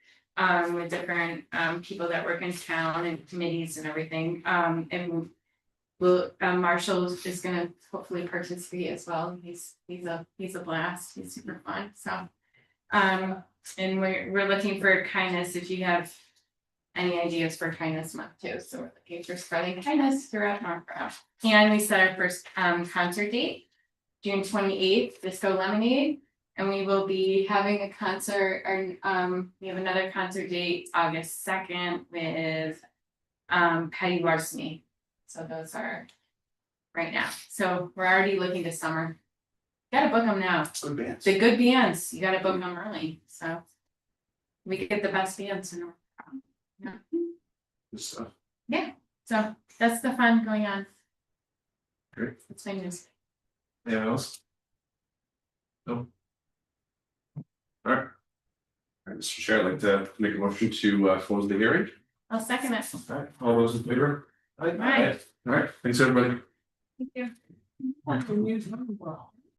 [SPEAKER 7] With different people that work in town and committees and everything. And Marshall is gonna hopefully participate as well. He's a blast. He's super fun. So and we're looking for kindness if you have any ideas for kindness month too. So we're looking for spreading kindness throughout Northborough. And we set our first concert date, June 28th, Disco Lemonade. And we will be having a concert, or we have another concert date, August 2nd with Patty Larceny. So those are right now. So we're already looking to summer. Gotta book them now.
[SPEAKER 4] Good bands.
[SPEAKER 7] The good bands, you gotta book them early, so. We get the best bands in yeah.
[SPEAKER 1] Good stuff.
[SPEAKER 7] Yeah, so that's the fun going on.
[SPEAKER 1] Great.
[SPEAKER 7] That's my news.
[SPEAKER 1] Anyone else? No. All right.
[SPEAKER 11] Mr. Chair, I'd like to make a motion to close the hearing.
[SPEAKER 7] I'll second it.
[SPEAKER 1] All right, all those in favor?
[SPEAKER 7] Right.
[SPEAKER 1] All right, thanks, everybody.
[SPEAKER 7] Thank you.
[SPEAKER 5] What can you do? Well,